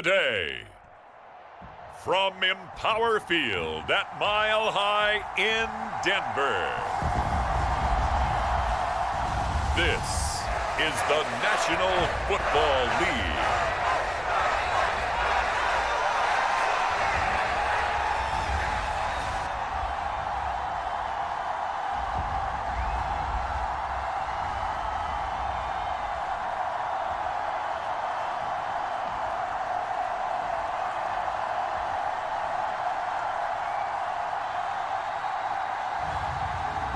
Today, from Empower Field at Mile High in Denver, this is the National Football League.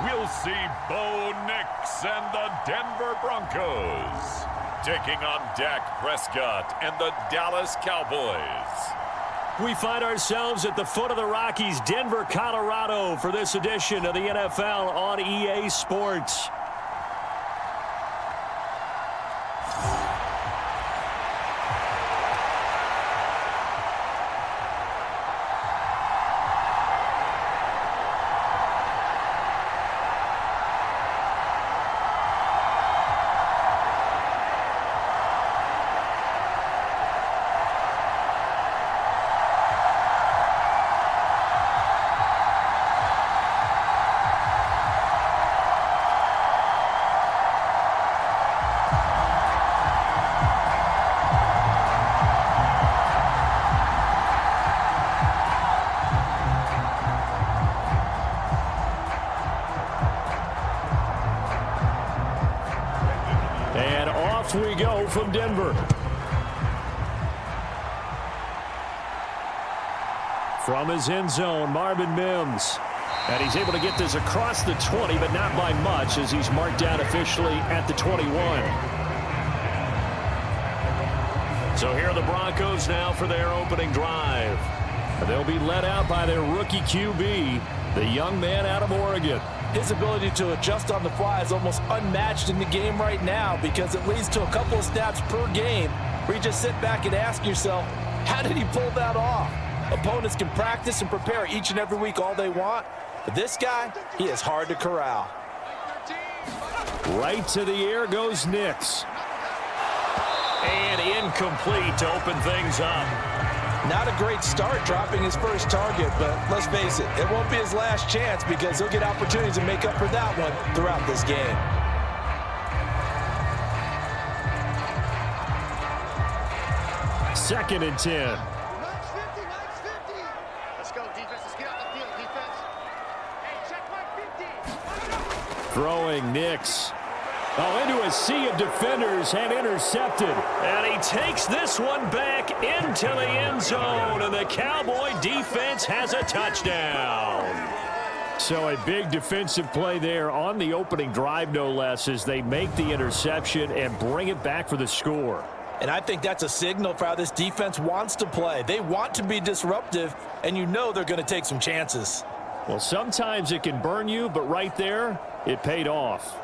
We'll see Bo Nix and the Denver Broncos taking on Dak Prescott and the Dallas Cowboys. We find ourselves at the foot of the Rockies, Denver, Colorado, for this edition of the NFL on EA Sports. And off we go from Denver. From his end zone, Marvin Mims. And he's able to get this across the 20, but not by much, as he's marked down officially at the 21. So here are the Broncos now for their opening drive. They'll be led out by their rookie QB, the young man out of Oregon. His ability to adjust on the fly is almost unmatched in the game right now, because it leads to a couple of snaps per game where you just sit back and ask yourself, how did he pull that off? Opponents can practice and prepare each and every week all they want, but this guy, he is hard to corral. Right to the air goes Nix. And incomplete to open things up. Not a great start dropping his first target, but let's face it, it won't be his last chance, because he'll get opportunities to make up for that one throughout this game. Second and 10. Let's go, defense. Let's get out the field, defense. Hey, check my 50. Throwing Nix. Oh, into a sea of defenders and intercepted. And he takes this one back into the end zone, and the Cowboy defense has a touchdown. So a big defensive play there on the opening drive, no less, as they make the interception and bring it back for the score. And I think that's a signal for how this defense wants to play. They want to be disruptive, and you know they're going to take some chances. Well, sometimes it can burn you, but right there, it paid off.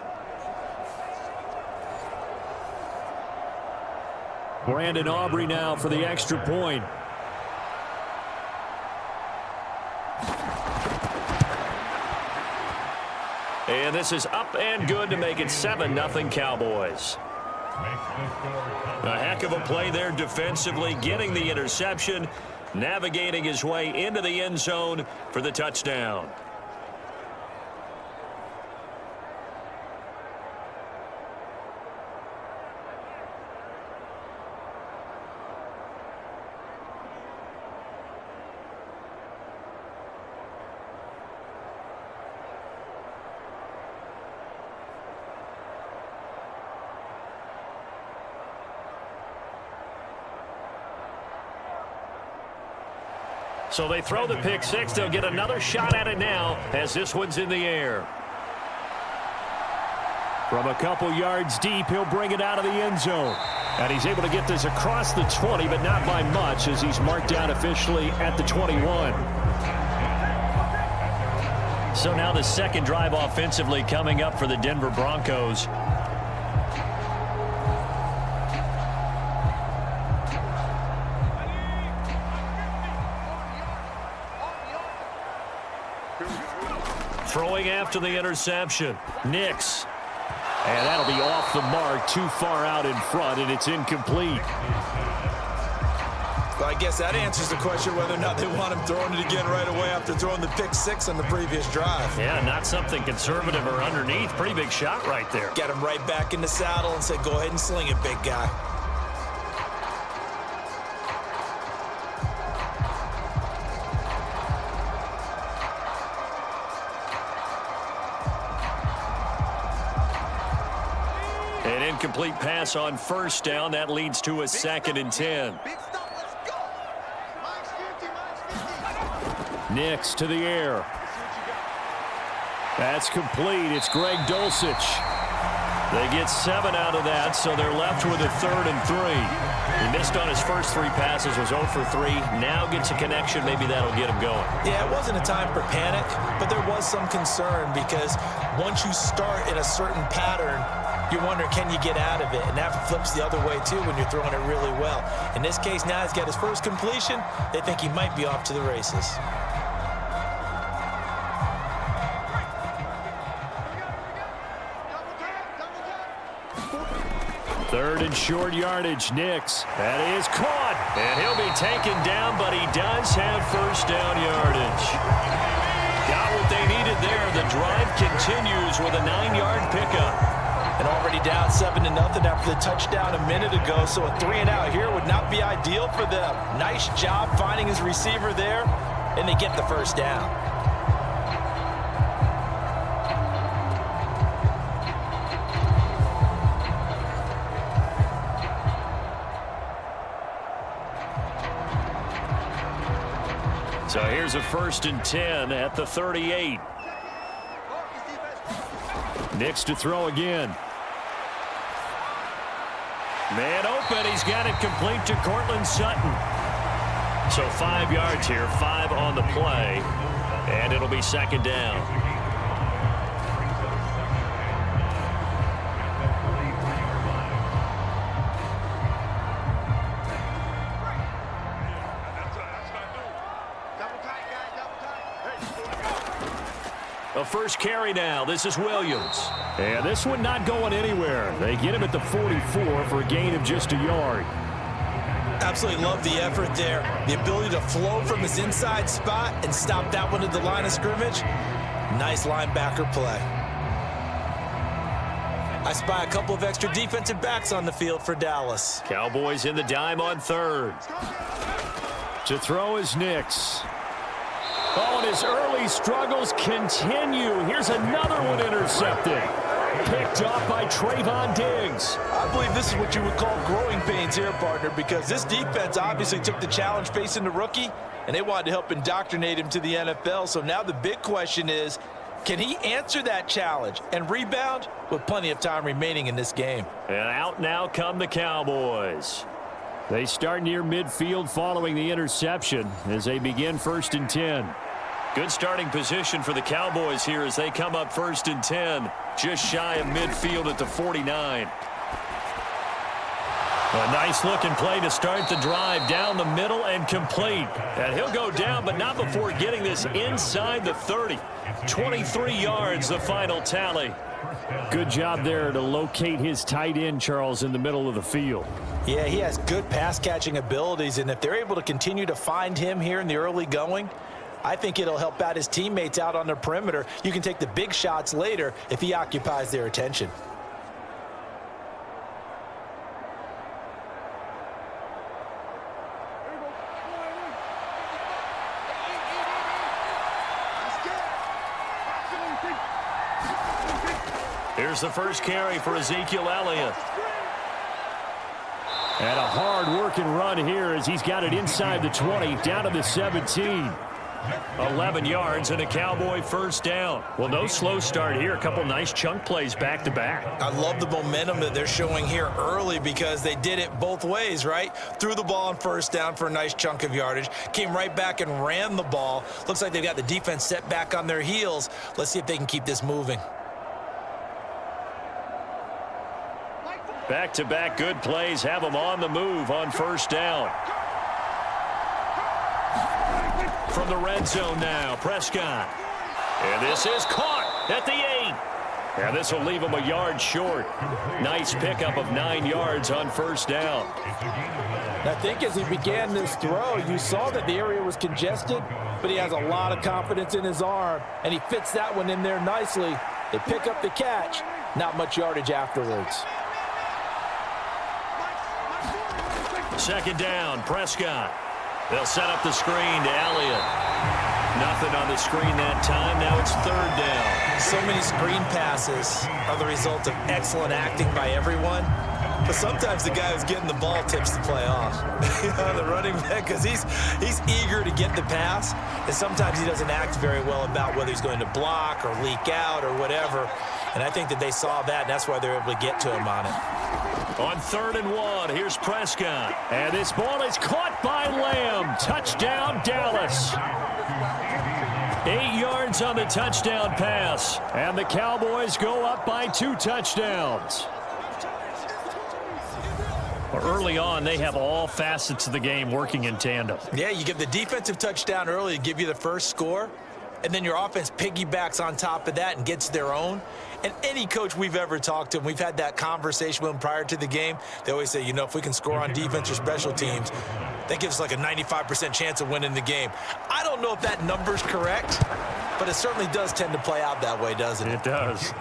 Brandon Aubrey now for the extra point. And this is up and good to make it 7-0 Cowboys. A heck of a play there defensively, getting the interception, navigating his way into the end zone for the touchdown. So they throw the pick six. They'll get another shot at it now as this one's in the air. From a couple yards deep, he'll bring it out of the end zone. And he's able to get this across the 20, but not by much, as he's marked down officially at the 21. So now the second drive offensively coming up for the Denver Broncos. Throwing after the interception, Nix. And that'll be off the mark, too far out in front, and it's incomplete. Well, I guess that answers the question whether or not they want him throwing it again right away after throwing the pick six on the previous drive. Yeah, not something conservative or underneath. Pretty big shot right there. Get him right back in the saddle and say, go ahead and sling it, big guy. An incomplete pass on first down. That leads to a 2nd and 10. Big stop, let's go. Mine's 50, mine's 50. Nix to the air. That's complete. It's Greg Dulcich. They get 7 out of that, so they're left with a 3rd and 3. He missed on his first 3 passes, was 0 for 3. Now gets a connection. Maybe that'll get him going. Yeah, it wasn't a time for panic, but there was some concern because once you start in a certain pattern, you're wondering, can you get out of it? And that flips the other way, too, when you're throwing it really well. In this case, now he's got his first completion. They think he might be off to the races. Third and short yardage, Nix. That is caught. And he'll be taken down, but he does have first down yardage. Got what they needed there. The drive continues with a 9-yard pickup. And already down 7-0 after the touchdown a minute ago, so a 3-and-out here would not be ideal for them. Nice job finding his receiver there, and they get the first down. So here's a 1st and 10 at the 38. Nix to throw again. Man open. He's got it complete to Cortland Sutton. So 5 yards here, 5 on the play, and it'll be 2nd down. A first carry now. This is Williams. And this one not going anywhere. They get him at the 44 for a gain of just a yard. Absolutely love the effort there. The ability to flow from his inside spot and stop that one at the line of scrimmage. Nice linebacker play. I spy a couple of extra defensive backs on the field for Dallas. Cowboys in the dime on 3rd. To throw is Nix. Oh, and his early struggles continue. Here's another one intercepted. Picked off by Trayvon Diggs. I believe this is what you would call growing pains here, partner, because this defense obviously took the challenge facing the rookie, and they wanted to help indoctrinate him to the NFL. So now the big question is, can he answer that challenge and rebound with plenty of time remaining in this game? And out now come the Cowboys. They start near midfield following the interception as they begin 1st and 10. Good starting position for the Cowboys here as they come up 1st and 10, just shy of midfield at the 49. A nice looking play to start the drive down the middle and complete. And he'll go down, but not before getting this inside the 30. 23 yards, the final tally. Good job there to locate his tight end, Charles, in the middle of the field. Yeah, he has good pass-catching abilities, and if they're able to continue to find him here in the early going, I think it'll help out his teammates out on the perimeter. You can take the big shots later if he occupies their attention. Here's the first carry for Ezekiel Elliott. And a hard-working run here as he's got it inside the 20, down to the 17. 11 yards and a Cowboy first down. Well, no slow start here. A couple nice chunk plays back-to-back. I love the momentum that they're showing here early because they did it both ways, right? Threw the ball on first down for a nice chunk of yardage. Came right back and ran the ball. Looks like they've got the defense set back on their heels. Let's see if they can keep this moving. Back-to-back good plays have them on the move on first down. From the red zone now, Prescott. And this is caught at the 8. And this will leave him a yard short. Nice pickup of 9 yards on first down. I think as he began this throw, you saw that the area was congested, but he has a lot of confidence in his arm, and he fits that one in there nicely. They pick up the catch, not much yardage afterwards. Second down, Prescott. They'll set up the screen to Elliott. Nothing on the screen that time. Now it's third down. So many screen passes are the result of excellent acting by everyone. But sometimes the guy who's getting the ball tips the play off. The running back, because he's eager to get the pass, and sometimes he doesn't act very well about whether he's going to block or leak out or whatever. And I think that they saw that, and that's why they're able to get to him on it. On 3rd and 1, here's Prescott. And this ball is caught by Lamb. Touchdown, Dallas. 8 yards on the touchdown pass. And the Cowboys go up by 2 touchdowns. Early on, they have all facets of the game working in tandem. Yeah, you give the defensive touchdown early to give you the first score, and then your offense piggybacks on top of that and gets their own. And any coach we've ever talked to, and we've had that conversation with them prior to the game, they always say, you know, if we can score on defense or special teams, that gives us like a 95% chance of winning the game. I don't know if that number's correct, but it certainly does tend to play out that way, doesn't it? It does.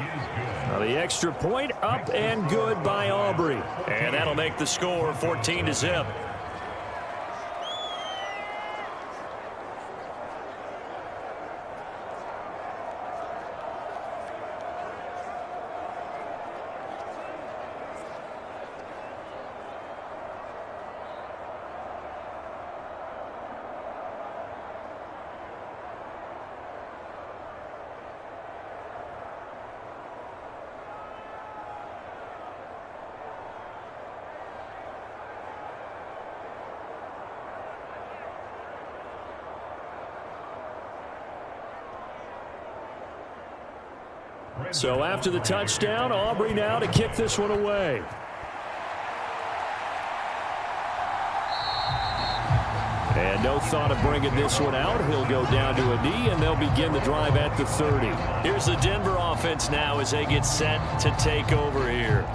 Now the extra point up and good by Aubrey. And that'll make the score 14-0. So after the touchdown, Aubrey now to kick this one away. And no thought of bringing this one out. He'll go down to a knee, and they'll begin the drive at the 30. Here's the Denver offense now as they get set to take over here.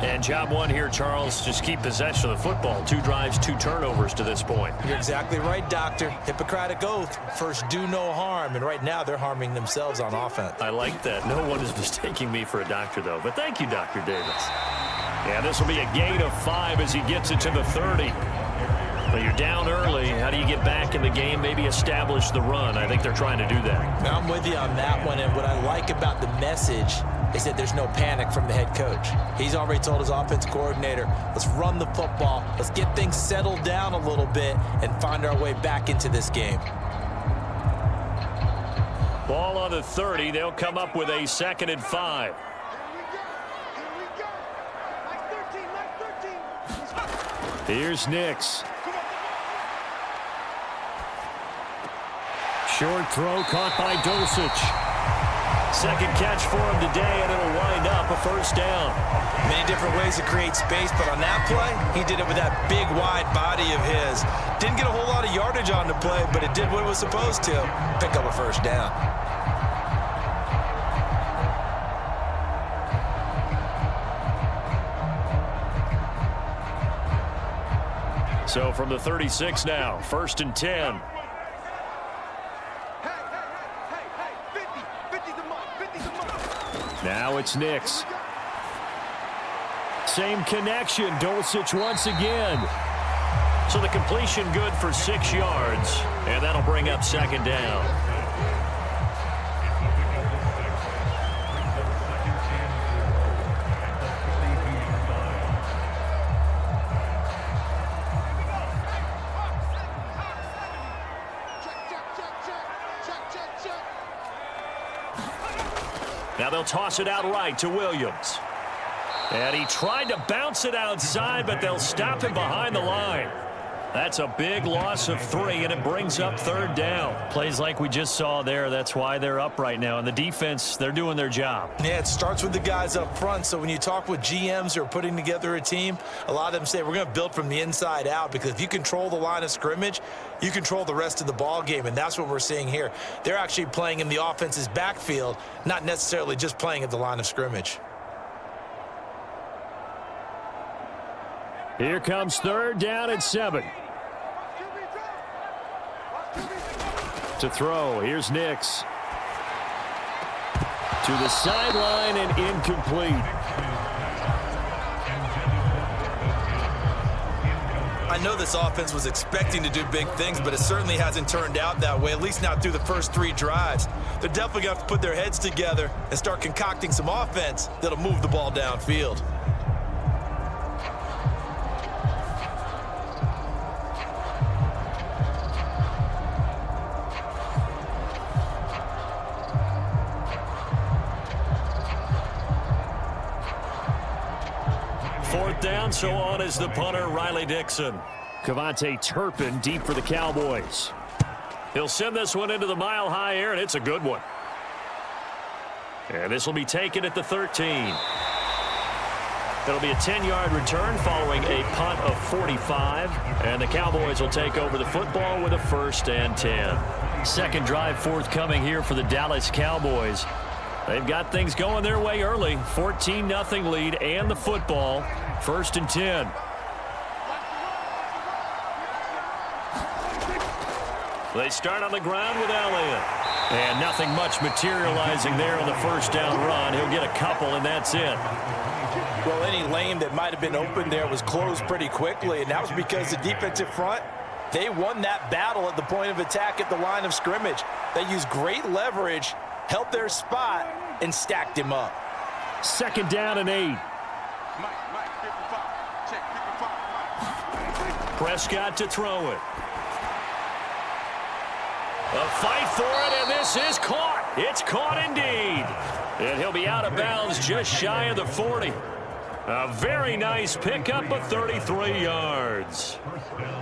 And job one here, Charles, just keep possession of the football. 2 drives, 2 turnovers to this point. You're exactly right, Doctor. Hippocratic oath. First, do no harm. And right now, they're harming themselves on offense. I like that. No one is mistaking me for a doctor, though. But thank you, Dr. Davis. Yeah, this will be a gain of 5 as he gets it to the 30. But you're down early. How do you get back in the game, maybe establish the run? I think they're trying to do that. Now, I'm with you on that one. And what I like about the message is that there's no panic from the head coach. He's already told his offense coordinator, let's run the football, let's get things settled down a little bit and find our way back into this game. Ball on the 30. They'll come up with a 2nd and 5. Here's Nix. Short throw caught by Dosich. Second catch for him today, and it'll wind up a first down. Many different ways to create space, but on that play, he did it with that big, wide body of his. Didn't get a whole lot of yardage on the play, but it did what it was supposed to. Pick up a first down. So from the 36 now, 1st and 10. Now it's Nix. Same connection. Dosich once again. So the completion good for 6 yards. And that'll bring up 2nd down. Now they'll toss it out right to Williams. And he tried to bounce it outside, but they'll stop him behind the line. That's a big loss of 3, and it brings up 3rd down. Plays like we just saw there. That's why they're up right now. And the defense, they're doing their job. Yeah, it starts with the guys up front. So when you talk with GMs who are putting together a team, a lot of them say we're going to build from the inside out, because if you control the line of scrimmage, you control the rest of the ball game, and that's what we're seeing here. They're actually playing in the offense's backfield, not necessarily just playing at the line of scrimmage. Here comes 3rd down and 7. To throw, here's Nix. To the sideline and incomplete. I know this offense was expecting to do big things, but it certainly hasn't turned out that way, at least not through the first 3 drives. They're definitely going to have to put their heads together and start concocting some offense that'll move the ball downfield. Down, so on is the punter, Riley Dixon. Cavante Turpin deep for the Cowboys. He'll send this one into the mile-high air, and it's a good one. And this will be taken at the 13. It'll be a 10-yard return following a punt of 45, and the Cowboys will take over the football with a 1st and 10. Second drive forthcoming here for the Dallas Cowboys. They've got things going their way early. 14-0 lead and the football. 1st and 10. They start on the ground with Elliott. And nothing much materializing there on the 1st down run. He'll get a couple, and that's it. Well, any lane that might have been open there was closed pretty quickly, and that was because the defensive front, they won that battle at the point of attack at the line of scrimmage. They used great leverage, held their spot, and stacked him up. 2nd down and 8. Prescott to throw it. A fight for it, and this is caught. It's caught indeed. And he'll be out of bounds just shy of the 40. A very nice pickup of 33 yards.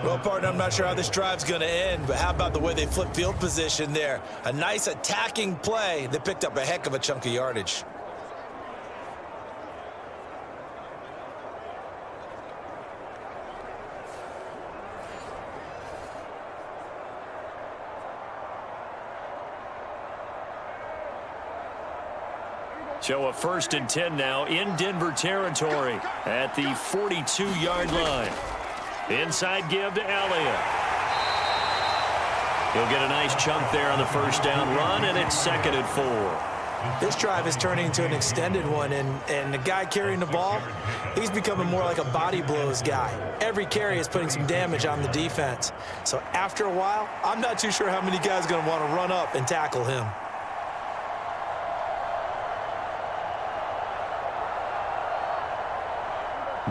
Well, partner, I'm not sure how this drive's going to end, but how about the way they flip field position there? A nice attacking play that picked up a heck of a chunk of yardage. So a 1st and 10 now in Denver territory at the 42-yard line. Inside give to Elliott. He'll get a nice chunk there on the 1st down run, and it's 2nd and 4. This drive is turning into an extended one, and the guy carrying the ball, he's becoming more like a body blows guy. Every carry is putting some damage on the defense. So after a while, I'm not too sure how many guys are going to want to run up and tackle him.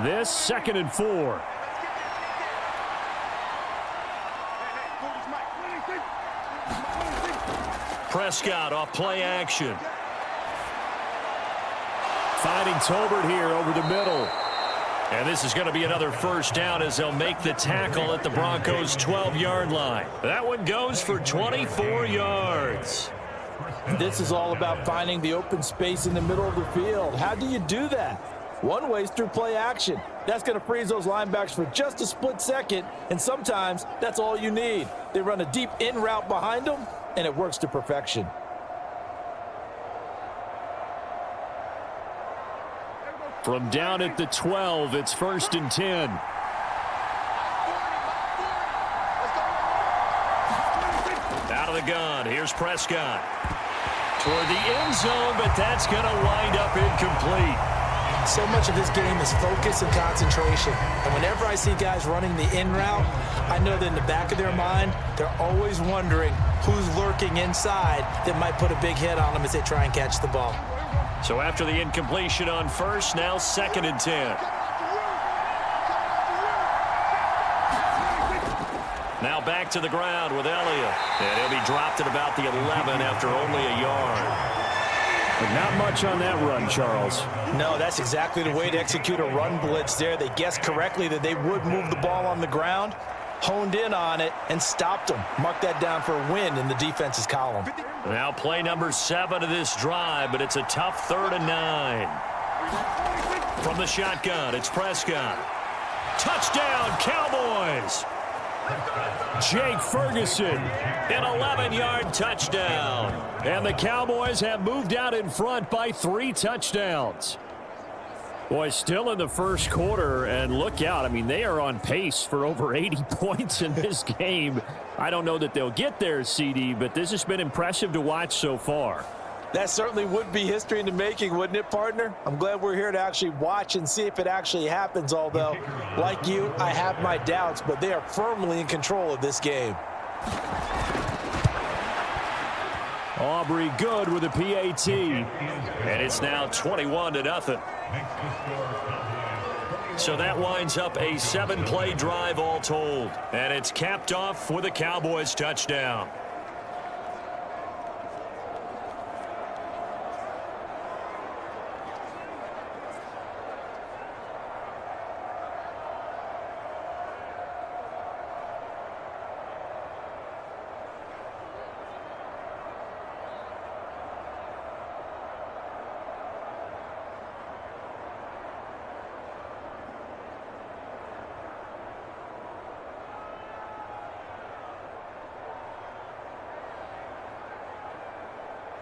This 2nd and 4. Prescott off play action. Finding Tolbert here over the middle. And this is going to be another 1st down as they'll make the tackle at the Broncos' 12-yard line. That one goes for 24 yards. This is all about finding the open space in the middle of the field. How do you do that? One way is through play action. That's going to freeze those linebackers for just a split second, and sometimes that's all you need. They run a deep in route behind them, and it works to perfection. From down at the 12, it's 1st and 10. Out of the gun, here's Prescott. Toward the end zone, but that's going to wind up incomplete. So much of this game is focus and concentration. And whenever I see guys running the in route, I know that in the back of their mind, they're always wondering who's lurking inside that might put a big hit on them as they try and catch the ball. So after the incompletion on 1st, now 2nd and 10. Now back to the ground with Elliott. And he'll be dropped at about the 11 after only a yard. But not much on that run, Charles. No, that's exactly the way to execute a run blitz there. They guessed correctly that they would move the ball on the ground, honed in on it and stopped them. Mark that down for a win in the defense's column. Now play number 7 of this drive, but it's a tough 3rd and 9. From the shotgun, it's Prescott. Touchdown, Cowboys! Jake Ferguson, an 11-yard touchdown. And the Cowboys have moved out in front by 3 touchdowns. Boy, still in the first quarter, and look out. I mean, they are on pace for over 80 points in this game. I don't know that they'll get there, CD, but this has been impressive to watch so far. That certainly would be history in the making, wouldn't it, partner? I'm glad we're here to actually watch and see if it actually happens, although, like you, I have my doubts, but they are firmly in control of this game. Aubrey good with a PAT, and it's now 21-0. So that winds up a 7-play drive all told, and it's capped off with a Cowboys touchdown.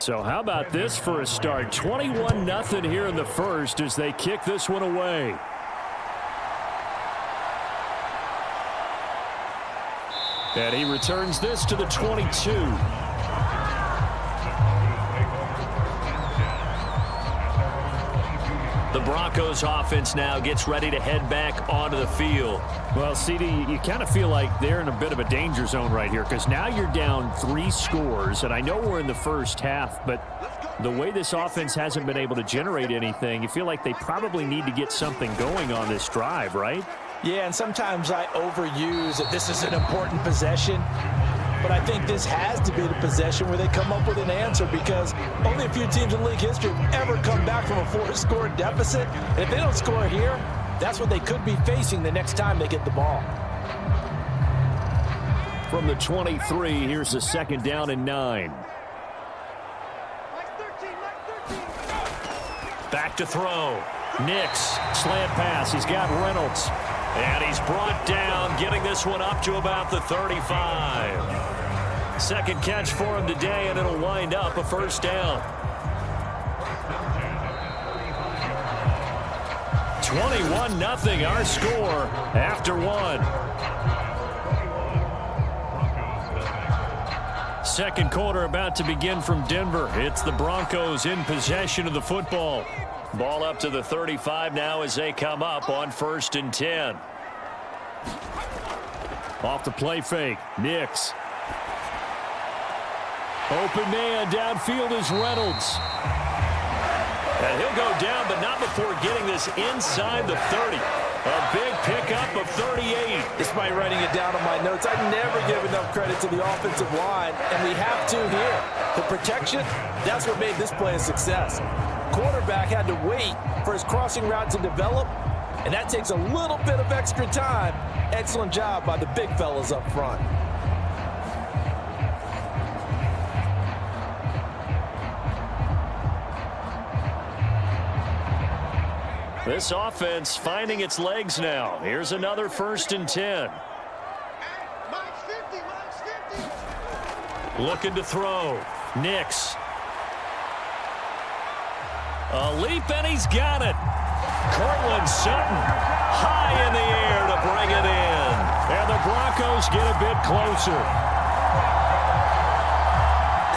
So how about this for a start? 21-0 here in the first as they kick this one away. And he returns this to the 22. The Broncos offense now gets ready to head back onto the field. Well, CD, you kind of feel like they're in a bit of a danger zone right here because now you're down 3 scores, and I know we're in the first half, but the way this offense hasn't been able to generate anything, you feel like they probably need to get something going on this drive, right? Yeah, and sometimes I overuse that this is an important possession. But I think this has to be the possession where they come up with an answer because only a few teams in league history have ever come back from a 4-score deficit. And if they don't score here, that's what they could be facing the next time they get the ball. From the 23, here's the 2nd down and 9. Back to throw. Nix, slant pass. He's got Reynolds. And he's brought down, getting this one up to about the 35. Second catch for him today, and it'll wind up a 1st down. 21-0 our score after 1. Second quarter about to begin from Denver. It's the Broncos in possession of the football. Ball up to the 35 now as they come up on 1st and 10. Off the play fake. Nix. Open man downfield is Reynolds. And he'll go down, but not before getting this inside the 30. A big pickup of 38. Despite writing it down on my notes, I never give enough credit to the offensive line, and we have to here. The protection, that's what made this play a success. Quarterback had to wait for his crossing route to develop, and that takes a little bit of extra time. Excellent job by the big fellas up front. This offense finding its legs now. Here's another 1st and 10. Looking to throw. Nix. A leap, and he's got it. Cortland Sutton high in the air to bring it in. And the Broncos get a bit closer.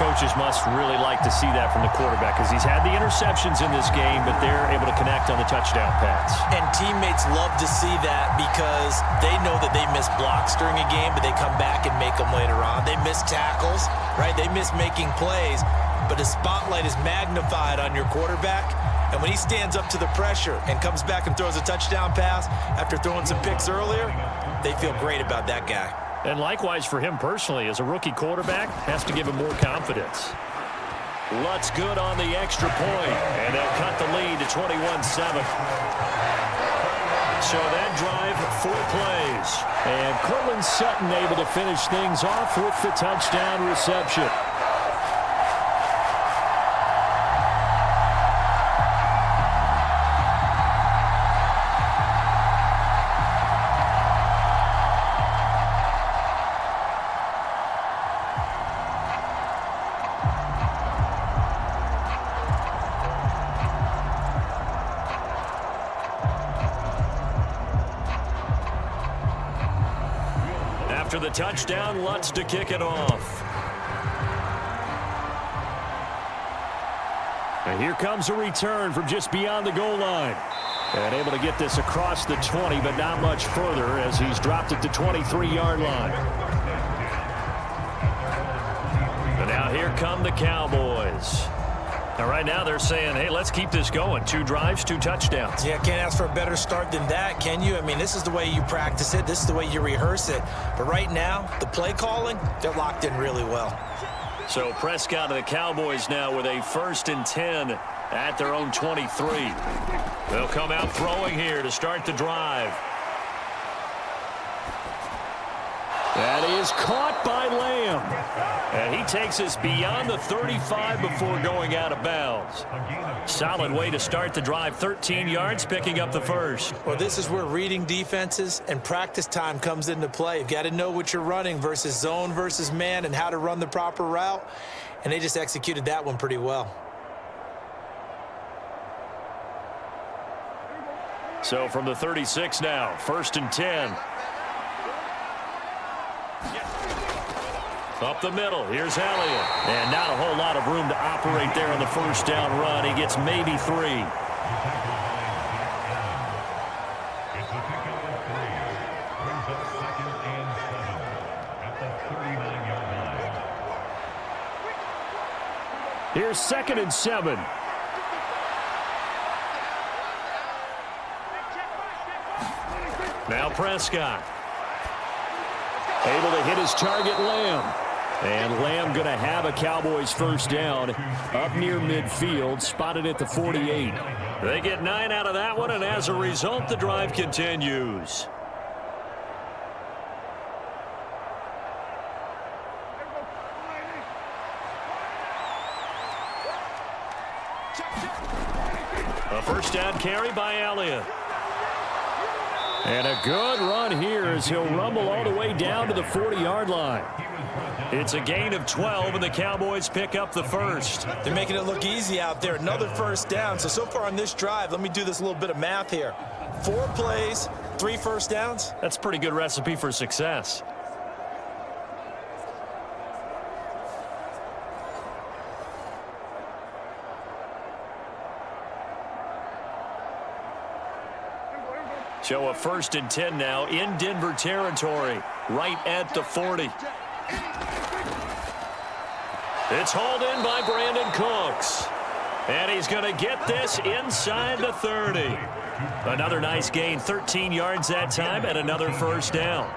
Coaches must really like to see that from the quarterback because he's had the interceptions in this game, but they're able to connect on the touchdown pass. And teammates love to see that because they know that they miss blocks during a game, but they come back and make them later on. They miss tackles, right? They miss making plays, but the spotlight is magnified on your quarterback. And when he stands up to the pressure and comes back and throws a touchdown pass after throwing some picks earlier, they feel great about that guy. And likewise for him personally, as a rookie quarterback, has to give him more confidence. Lutz good on the extra point, and they'll cut the lead to 21-7. So that drive, 4 plays. And Cortland Sutton able to finish things off with the touchdown reception. After the touchdown, Lutz to kick it off. And here comes a return from just beyond the goal line. And able to get this across the 20, but not much further as he's dropped it to 23-yard line. And now here come the Cowboys. And right now they're saying, hey, let's keep this going. 2 drives, 2 touchdowns. Yeah, can't ask for a better start than that, can you? I mean, this is the way you practice it. This is the way you rehearse it. But right now, the play calling, they're locked in really well. So Prescott of the Cowboys now with a 1st and 10 at their own 23. They'll come out throwing here to start the drive. That is caught by Lamb. And he takes us beyond the 35 before going out of bounds. Solid way to start the drive. 13 yards, picking up the 1st. Well, this is where reading defenses and practice time comes into play. You've got to know what you're running versus zone versus man and how to run the proper route. And they just executed that one pretty well. So from the 36 now, 1st and 10. Up the middle, here's Elliott. And not a whole lot of room to operate there on the 1st down run. He gets maybe 3. Here's 2nd and 7. Now Prescott. Able to hit his target, Lamb. And Lamb going to have a Cowboys 1st down up near midfield, spotted at the 48. They get 9 out of that one, and as a result, the drive continues. A 1st down carry by Elliott. And a good run here as he'll rumble all the way down to the 40-yard line. It's a gain of 12, and the Cowboys pick up the 1st. They're making it look easy out there. Another 1st down. So far on this drive, let me do this little bit of math here. 4 plays, 3 1st downs. That's a pretty good recipe for success. So a 1st and 10 now in Denver territory, right at the 40. It's hauled in by Brandon Cooks. And he's going to get this inside the 30. Another nice gain, 13 yards that time, and another 1st down.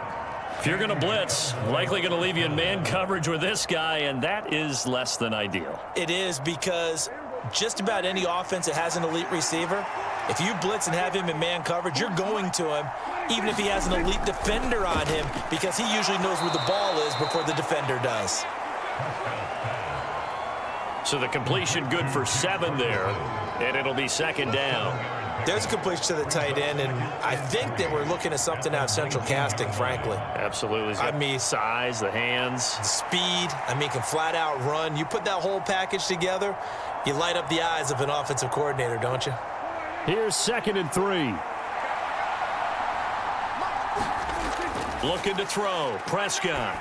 If you're going to blitz, likely going to leave you in man coverage with this guy, and that is less than ideal. It is, because just about any offense that has an elite receiver, if you blitz and have him in man coverage, you're going to him, even if he has an elite defender on him, because he usually knows where the ball is before the defender does. So the completion good for 7 there, and it'll be 2nd down. There's a completion to the tight end, and I think that we're looking at something out of central casting, frankly. Absolutely. I mean, size, the hands. Speed. I mean, can flat out run. You put that whole package together, you light up the eyes of an offensive coordinator, don't you? Here's 2nd and 3. Looking to throw. Prescott.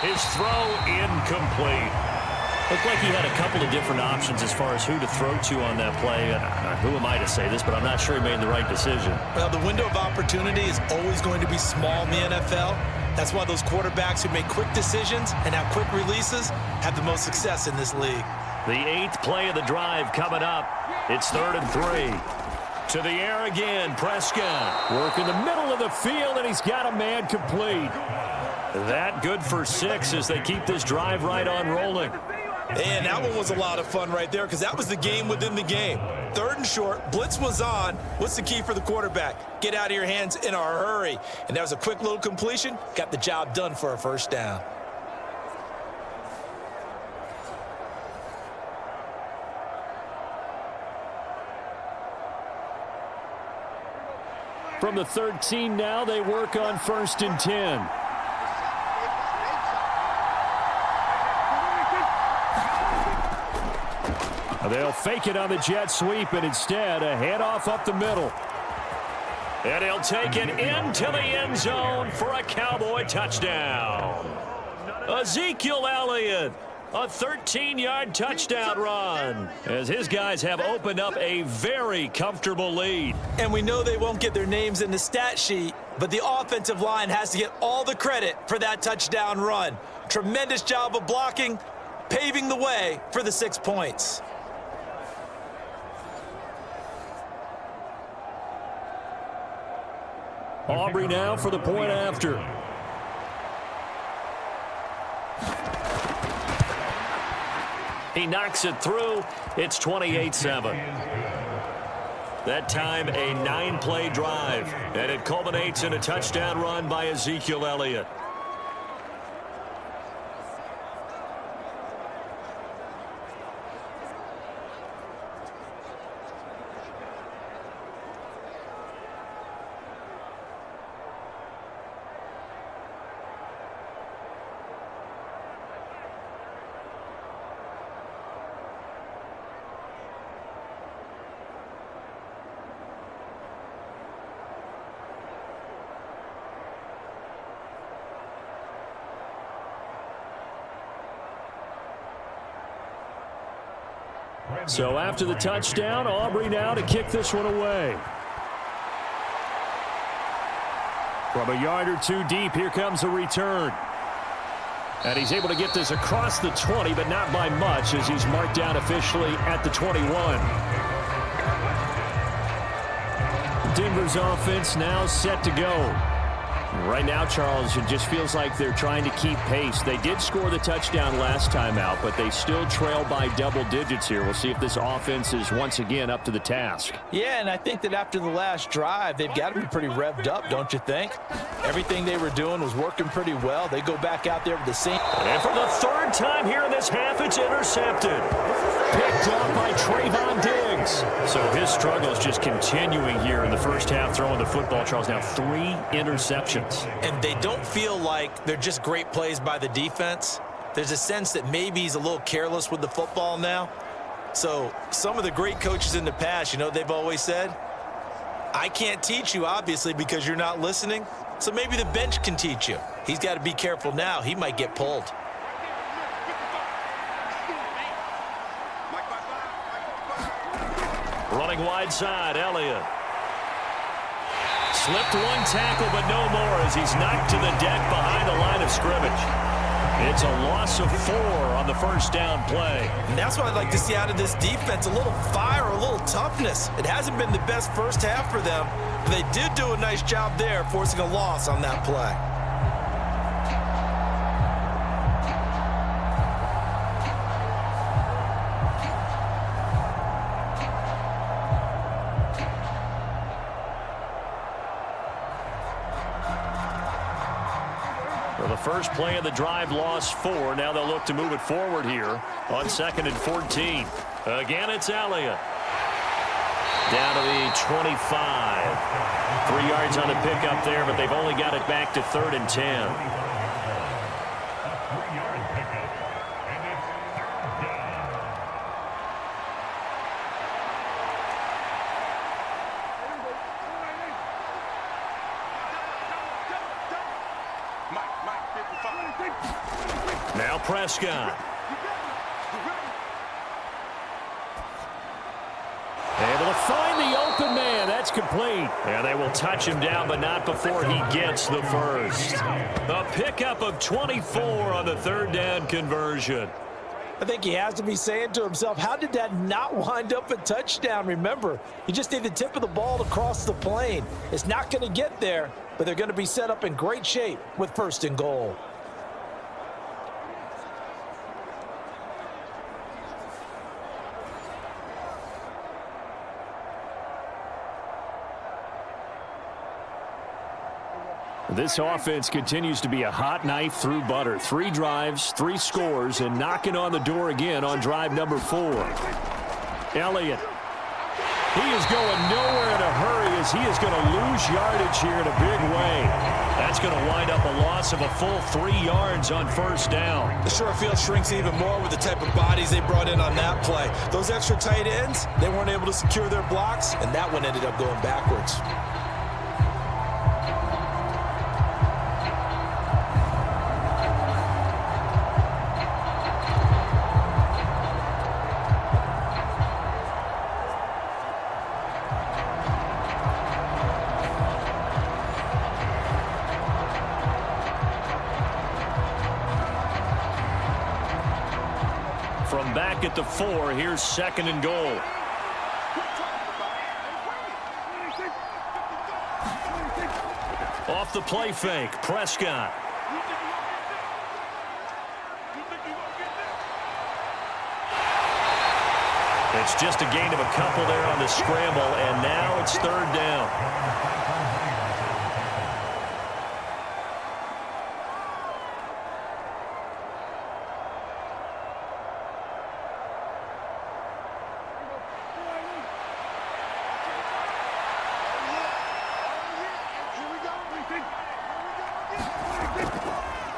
His throw incomplete. Looked like he had a couple of different options as far as who to throw to on that play. Who am I to say this, but I'm not sure he made the right decision. Well, the window of opportunity is always going to be small in the NFL. That's why those quarterbacks who make quick decisions and have quick releases have the most success in this league. The 8th play of the drive coming up. It's 3rd and 3. To the air again, Prescott. Work in the middle of the field, and he's got a man complete. That good for 6 as they keep this drive right on rolling. And that one was a lot of fun right there, because that was the game within the game. 3rd and short. Blitz was on. What's the key for the quarterback? Get out of your hands in a hurry. And that was a quick little completion. Got the job done for a 1st down. From the 13 now, they work on 1st and 10. They'll fake it on the jet sweep, and instead a handoff up the middle. And he'll take it into the end zone for a Cowboy touchdown. Ezekiel Elliott, a 13-yard touchdown run, as his guys have opened up a very comfortable lead. And we know they won't get their names in the stat sheet, but the offensive line has to get all the credit for that touchdown run. Tremendous job of blocking, paving the way for the 6 points. Aubrey now for the point after. He knocks it through. It's 28-7. That time, a 9-play drive, and it culminates in a touchdown run by Ezekiel Elliott. So after the touchdown, Aubrey now to kick this one away. From a yard or two deep, here comes a return. And he's able to get this across the 20, but not by much, as he's marked down officially at the 21. Denver's offense now set to go. Right now, Charles, it just feels like they're trying to keep pace. They did score the touchdown last time out, but they still trail by double digits here. We'll see if this offense is once again up to the task. Yeah, and I think that after the last drive, they've got to be pretty revved up, don't you think? Everything they were doing was working pretty well. They go back out there with the same. And for the 3rd time here in this half, it's intercepted. Picked off by Trayvon Diggs. So his struggles just continuing here in the first half, throwing the football. Charles, now 3 interceptions. And they don't feel like they're just great plays by the defense. There's a sense that maybe he's a little careless with the football now. So some of the great coaches in the past, you know, they've always said, I can't teach you, obviously, because you're not listening. So maybe the bench can teach you. He's got to be careful now. He might get pulled. Running wide side, Elliott. Slipped one tackle, but no more as he's knocked to the deck behind the line of scrimmage. It's a loss of 4 on the 1st down play. And that's what I'd like to see out of this defense, a little fire, a little toughness. It hasn't been the best first half for them, but they did do a nice job there, forcing a loss on that play. First play of the drive, lost 4. Now they'll look to move it forward here on 2nd and 14. Again, it's Elliott. Down to the 25. 3 yards on the pickup there, but they've only got it back to 3rd and 10. Now Prescott. Able to find the open man. That's complete. And they will touch him down, but not before he gets the first. A pickup of 24 on the 3rd down conversion. I think he has to be saying to himself, how did that not wind up a touchdown? Remember, you just need the tip of the ball to cross the plane. It's not going to get there, but they're going to be set up in great shape with 1st and goal. This offense continues to be a hot knife through butter. 3 drives, 3 scores, and knocking on the door again on drive number 4. Elliott. He is going nowhere in a hurry as he is going to lose yardage here in a big way. That's going to wind up a loss of a full 3 yards on first down. The short field shrinks even more with the type of bodies they brought in on that play. Those extra tight ends, they weren't able to secure their blocks, and that one ended up going backwards. From back at the 4, here's 2nd and goal. Off the play fake, Prescott. It's just a gain of a couple there on the scramble, and now it's 3rd down.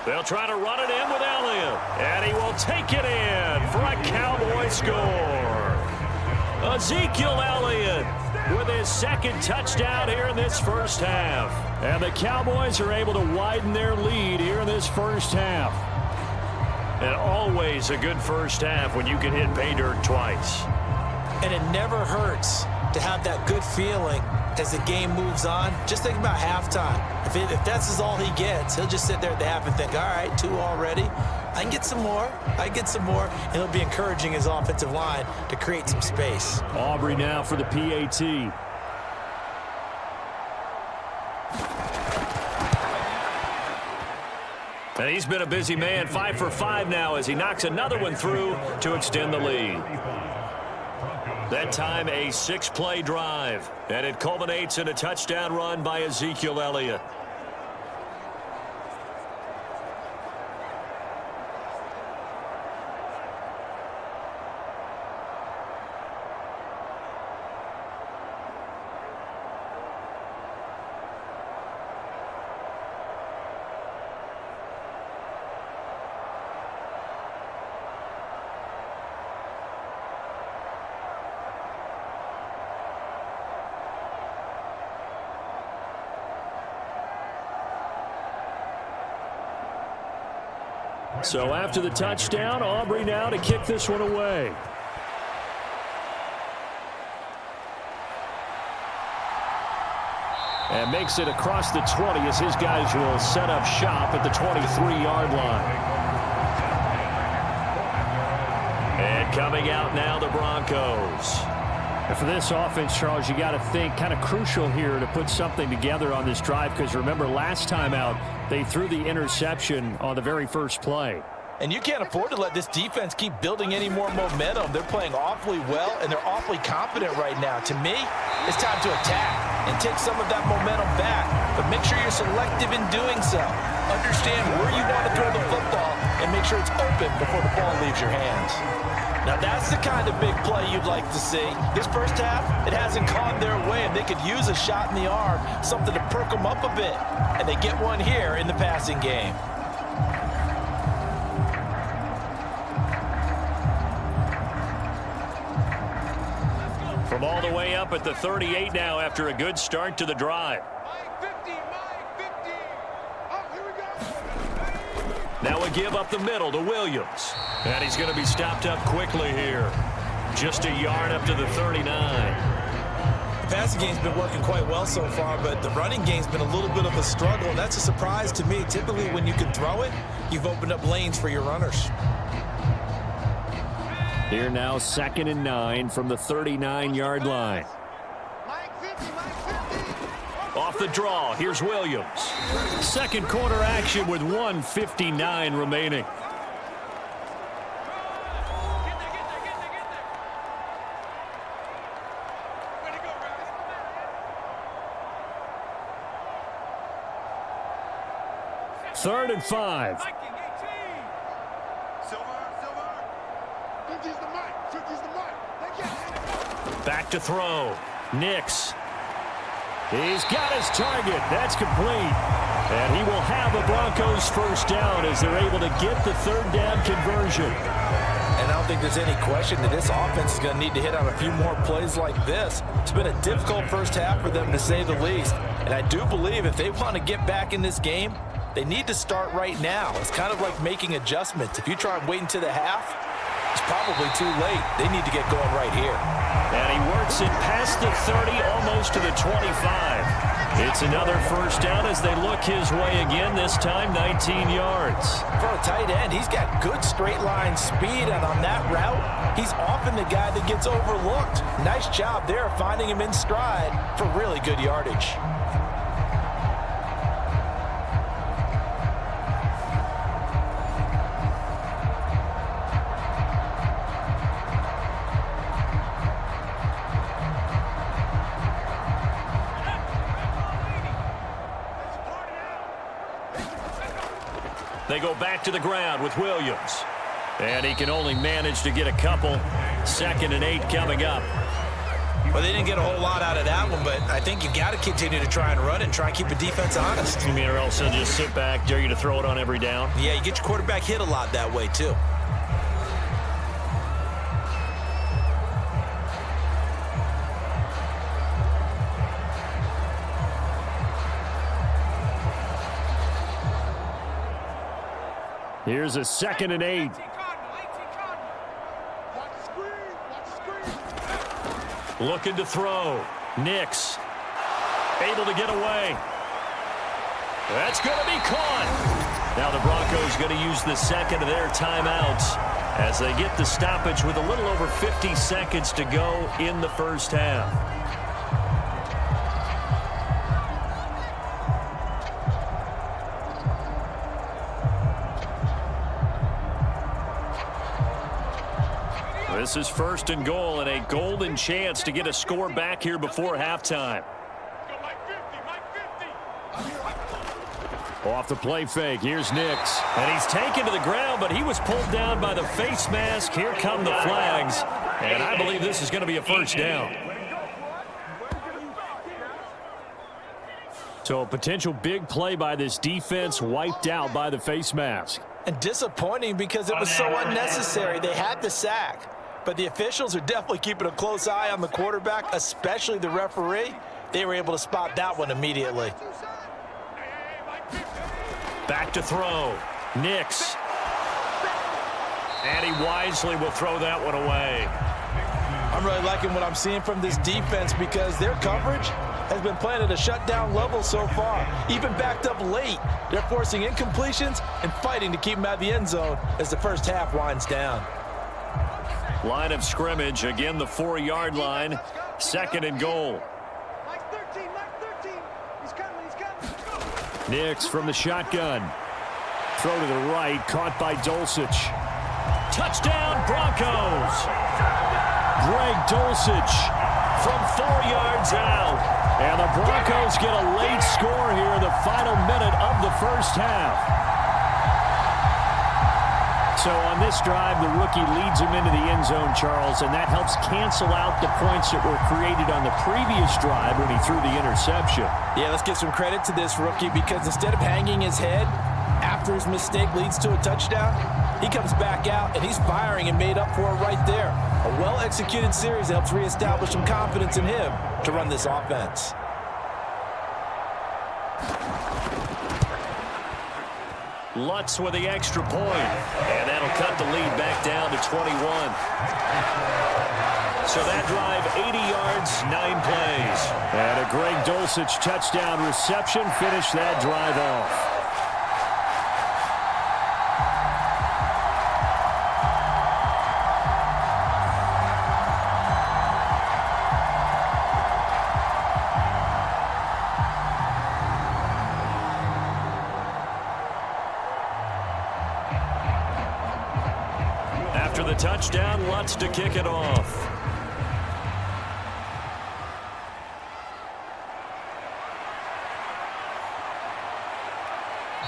They'll try to run it in with Elliott, and he will take it in for a Cowboy score. Ezekiel Elliott with his 2nd touchdown here in this first half. And the Cowboys are able to widen their lead here in this first half. And always a good first half when you can hit pay dirt twice. And it never hurts to have that good feeling as the game moves on. Just think about halftime. If that's all he gets, he'll just sit there at the half and think, all right, 2 already. I can get some more. I can get some more. And he'll be encouraging his offensive line to create some space. Aubrey now for the PAT. And he's been a busy man, 5 for 5 now as he knocks another one through to extend the lead. That time a 6-play drive, and it culminates in a touchdown run by Ezekiel Elliott. So after the touchdown, Aubrey now to kick this one away. And makes it across the 20 as his guys will set up shop at the 23-yard line. And coming out now, the Broncos. And for this offense, Charles, you got to think kind of crucial here to put something together on this drive, because remember last time out they threw the interception on the very first play. And you can't afford to let this defense keep building any more momentum. They're playing awfully well, and they're awfully confident right now. To me, it's time to attack and take some of that momentum back. But make sure you're selective in doing so. Understand where you want to throw the football and make sure it's open before the ball leaves your hands. Now, that's the kind of big play you'd like to see. This first half, it hasn't gone their way, and they could use a shot in the arm, something to perk them up a bit. And they get one here in the passing game. From all the way up at the 38 now after a good start to the drive. Now a give up the middle to Williams. And he's going to be stopped up quickly here. Just a yard up to the 39. The passing game's been working quite well so far, but the running game's been a little bit of a struggle, and that's a surprise to me. Typically, when you can throw it, you've opened up lanes for your runners. Here now, 2nd and 9 from the 39-yard line. Off the draw, here's Williams. Second quarter action with 1:59 remaining. 3rd and 5. Back to throw. Nix. He's got his target. That's complete. And he will have the Broncos first down as they're able to get the 3rd down conversion. And I don't think there's any question that this offense is going to need to hit on a few more plays like this. It's been a difficult first half for them, to say the least. And I do believe if they want to get back in this game, they need to start right now. It's kind of like making adjustments. If you try and wait until the half, it's probably too late. They need to get going right here. And he works it past the 30, almost to the 25. It's another first down as they look his way again, this time 19 yards. For a tight end, he's got good straight line speed, and on that route, he's often the guy that gets overlooked. Nice job there finding him in stride for really good yardage. They go back to the ground with Williams. And he can only manage to get a couple. 2nd and 8 coming up. Well, they didn't get a whole lot out of that one, but I think you got to continue to try and run and try and keep the defense honest. You mean or else they'll just sit back, dare you to throw it on every down? Yeah, you get your quarterback hit a lot that way, too. Here's a 2nd and 8. Looking to throw. Nix. Able to get away. That's going to be caught. Now the Broncos going to use the 2nd of their timeouts as they get the stoppage with a little over 50 seconds to go in the first half. This is 1st and goal and a golden chance to get a score back here before halftime. Off the play fake, here's Nix. And he's taken to the ground, but he was pulled down by the face mask. Here come the flags. And I believe this is going to be a first down. So a potential big play by this defense wiped out by the face mask. And disappointing because it was so unnecessary. They had the sack. But the officials are definitely keeping a close eye on the quarterback, especially the referee. They were able to spot that one immediately. Back to throw. Nix. And he wisely will throw that one away. I'm really liking what I'm seeing from this defense because their coverage has been playing at a shutdown level so far. Even backed up late, they're forcing incompletions and fighting to keep them out of the end zone as the first half winds down. Line of scrimmage, again the 4-yard line. 2nd and goal. Mike 13, Mike 13. He's coming. Nix from the shotgun. Throw to the right, caught by Dulcich. Touchdown, Broncos! Greg Dulcich from 4 yards out. And the Broncos get a late score here in the final minute of the first half. So on this drive, the rookie leads him into the end zone, Charles, and that helps cancel out the points that were created on the previous drive when he threw the interception. Yeah, let's give some credit to this rookie because instead of hanging his head after his mistake leads to a touchdown, he comes back out and he's firing and made up for it right there. A well-executed series helps reestablish some confidence in him to run this offense. Lutz with the extra point, and that'll cut the lead back down to 21. So that drive, 80 yards, 9 plays. And a Greg Dulcich touchdown reception finished that drive off. After the touchdown, Lutz to kick it off.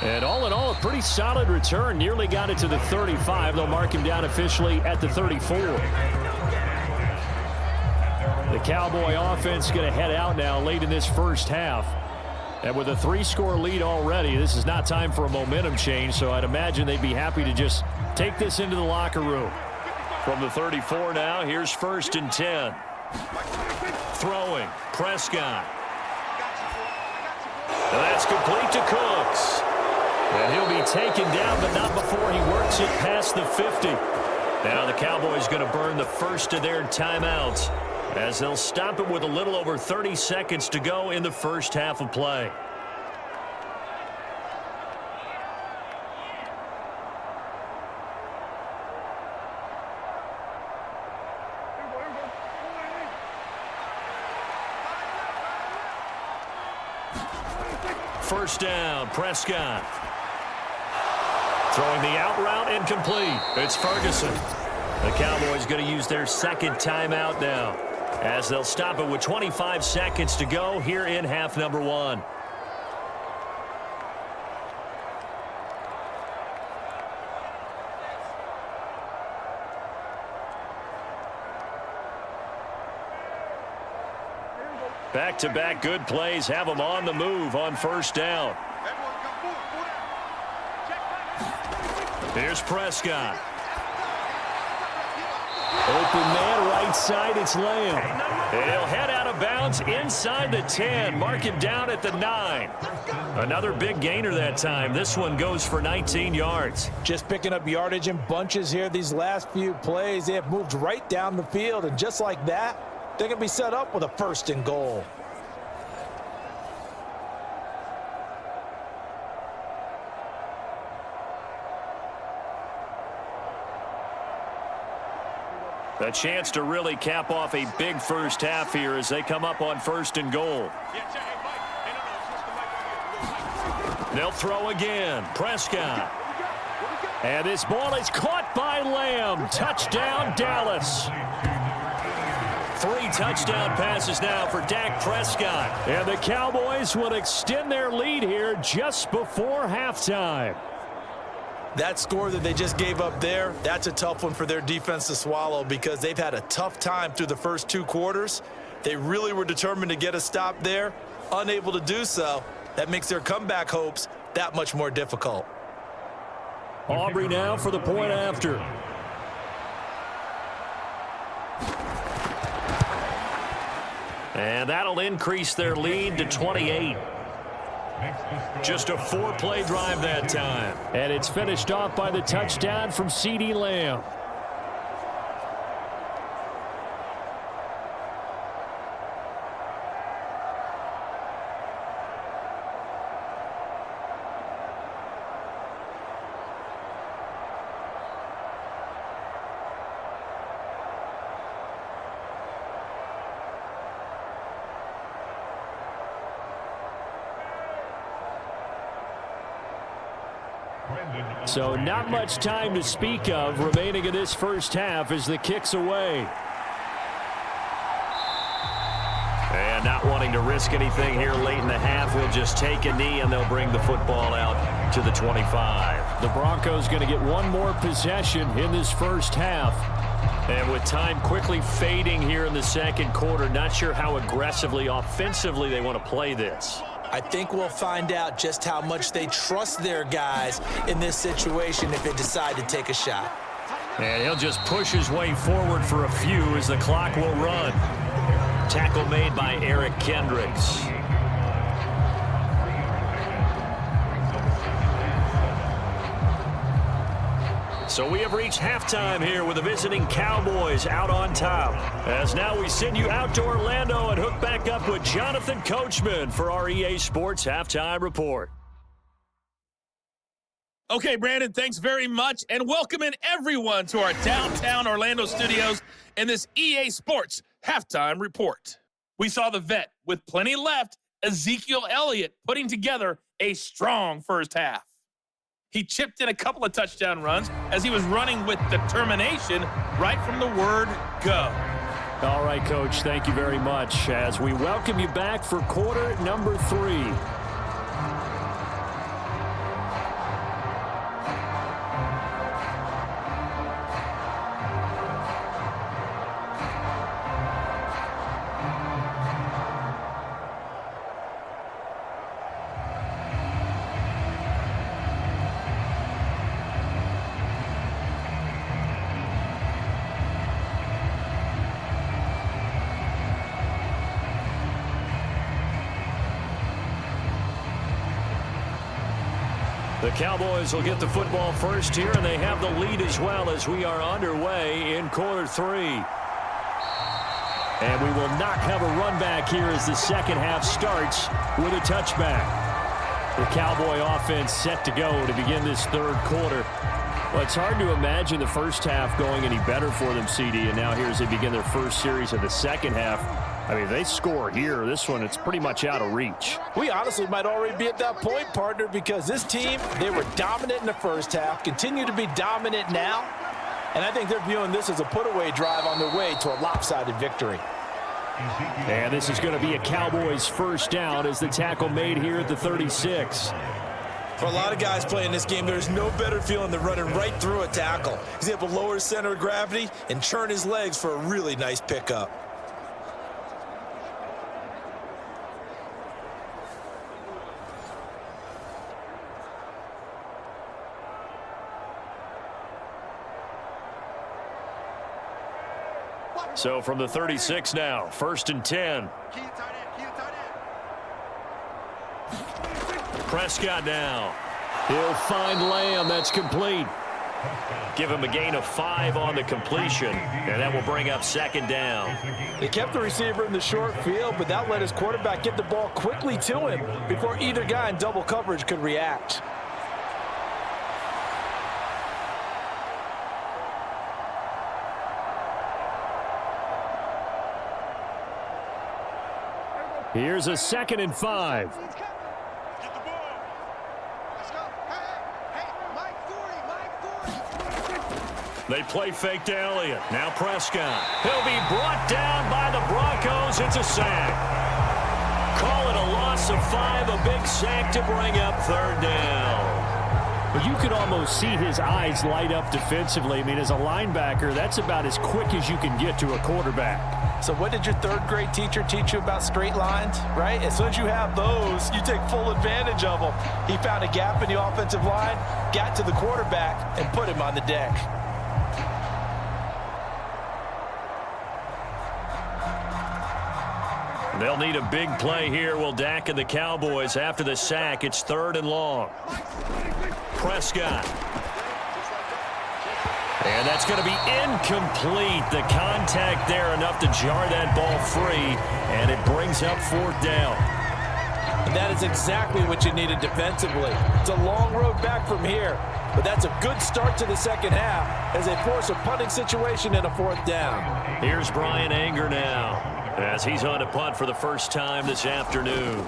And all in all, pretty solid return. Nearly got it to the 35. They'll mark him down officially at the 34. The Cowboy offense going to head out now late in this first half. And with a 3-score lead already, this is not time for a momentum change, so I'd imagine they'd be happy to just take this into the locker room. From the 34 now, here's 1st and 10. Throwing, Prescott. And that's complete to Cooks. And he'll be taken down, but not before he works it past the 50. Now the Cowboys going to burn the first of their timeouts as they'll stop it with a little over 30 seconds to go in the first half of play. First down, Prescott. Throwing the out route incomplete. It's Ferguson. The Cowboys going to use their second timeout now as they'll stop it with 25 seconds to go here in half number 1. Back-to-back good plays have them on the move on first down. Here's Prescott. Open man right side, it's Lamb. He'll head out of bounds inside the 10. Mark him down at the 9. Another big gainer that time. This one goes for 19 yards. Just picking up yardage in bunches here these last few plays. They have moved right down the field, and just like that, they're going to be set up with a 1st and goal. A chance to really cap off a big first half here as they come up on 1st and goal. They'll throw again. Prescott. And this ball is caught by Lamb. Touchdown, Dallas. 3 touchdown passes now for Dak Prescott. And the Cowboys will extend their lead here just before halftime. That score that they just gave up there, that's a tough one for their defense to swallow because they've had a tough time through the first 2 quarters. They really were determined to get a stop there, unable to do so. That makes their comeback hopes that much more difficult. Aubrey now for the point after. And that'll increase their lead to 28. Just a 4-play drive that time. And it's finished off by the touchdown from CeeDee Lamb. So not much time to speak of remaining in this first half as the kick's away. And not wanting to risk anything here late in the half, he'll just take a knee and they'll bring the football out to the 25. The Broncos going to get one more possession in this first half. And with time quickly fading here in the second quarter, not sure how aggressively, offensively they want to play this. I think we'll find out just how much they trust their guys in this situation if they decide to take a shot. And he'll just push his way forward for a few as the clock will run. Tackle made by Eric Kendricks. So we have reached halftime here with the visiting Cowboys out on top. As now we send you out to Orlando and hook back up with Jonathan Coachman for our EA Sports Halftime Report. Okay, Brandon, thanks very much, and welcome in everyone to our downtown Orlando studios in this EA Sports Halftime Report. We saw the vet with plenty left, Ezekiel Elliott, putting together a strong first half. He chipped in a couple of touchdown runs as he was running with determination right from the word go. All right, Coach, thank you very much as we welcome you back for quarter number 3. The Cowboys will get the football first here, and they have the lead as well as we are underway in quarter 3. And we will not have a run back here as the second half starts with a touchback. The Cowboy offense set to go to begin this third quarter. Well, it's hard to imagine the first half going any better for them, CD, and now here as they begin their first series of the second half. I mean, if they score here, this one, it's pretty much out of reach. We honestly might already be at that point, partner, because this team, they were dominant in the first half, continue to be dominant now, and I think they're viewing this as a put-away drive on their way to a lopsided victory. And this is going to be a Cowboys first down as the tackle made here at the 36. For a lot of guys playing this game, there's no better feeling than running right through a tackle. He's able to lower his center of gravity and churn his legs for a really nice pickup. So from the 36 now, 1st and 10. Prescott now. He'll find Lamb. That's complete. Give him a gain of 5 on the completion, and that will bring up 2nd down. They kept the receiver in the short field, but that let his quarterback get the ball quickly to him before either guy in double coverage could react. Here's a 2nd and 5. Get the ball. Let's go. Hey, Mike 40. They play fake to Elliott. Now Prescott. He'll be brought down by the Broncos. It's a sack. Call it a loss of 5, a big sack to bring up 3rd down. But you could almost see his eyes light up defensively. I mean, as a linebacker, that's about as quick as you can get to a quarterback. So what did your 3rd grade teacher teach you about straight lines, right? As soon as you have those, you take full advantage of them. He found a gap in the offensive line, got to the quarterback, and put him on the deck. They'll need a big play here. Will Dak and the Cowboys after the sack. It's 3rd and long. Prescott. And that's going to be incomplete. The contact there enough to jar that ball free, and it brings up 4th down. And that is exactly what you needed defensively. It's a long road back from here, but that's a good start to the second half as they force a punting situation and a 4th down. Here's Brian Anger now as he's on a punt for the first time this afternoon.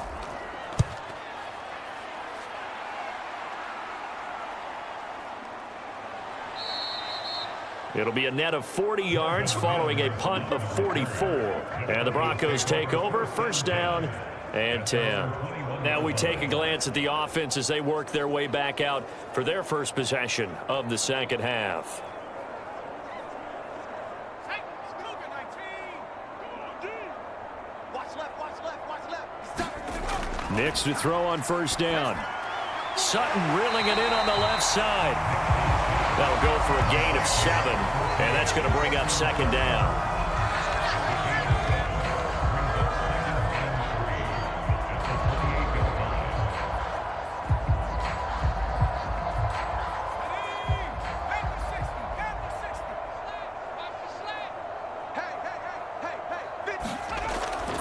It'll be a net of 40 yards following a punt of 44. And the Broncos take over, 1st down and 10. Now we take a glance at the offense as they work their way back out for their first possession of the second half. Nix to throw on 1st down. Sutton reeling it in on the left side. That'll go for a gain of 7, and that's going to bring up 2nd down.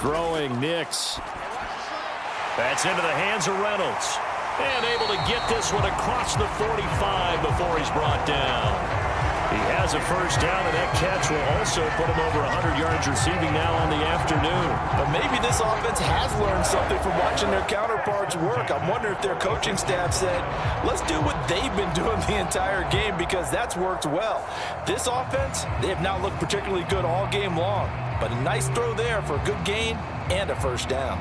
Throwing Nix. That's into the hands of Reynolds. And able to get this one across the 45 before he's brought down. He has a 1st down, and that catch will also put him over 100 yards receiving now on the afternoon. But maybe this offense has learned something from watching their counterparts work. I'm wondering if their coaching staff said, let's do what they've been doing the entire game because that's worked well. This offense, they have not looked particularly good all game long. But a nice throw there for a good gain and a 1st down.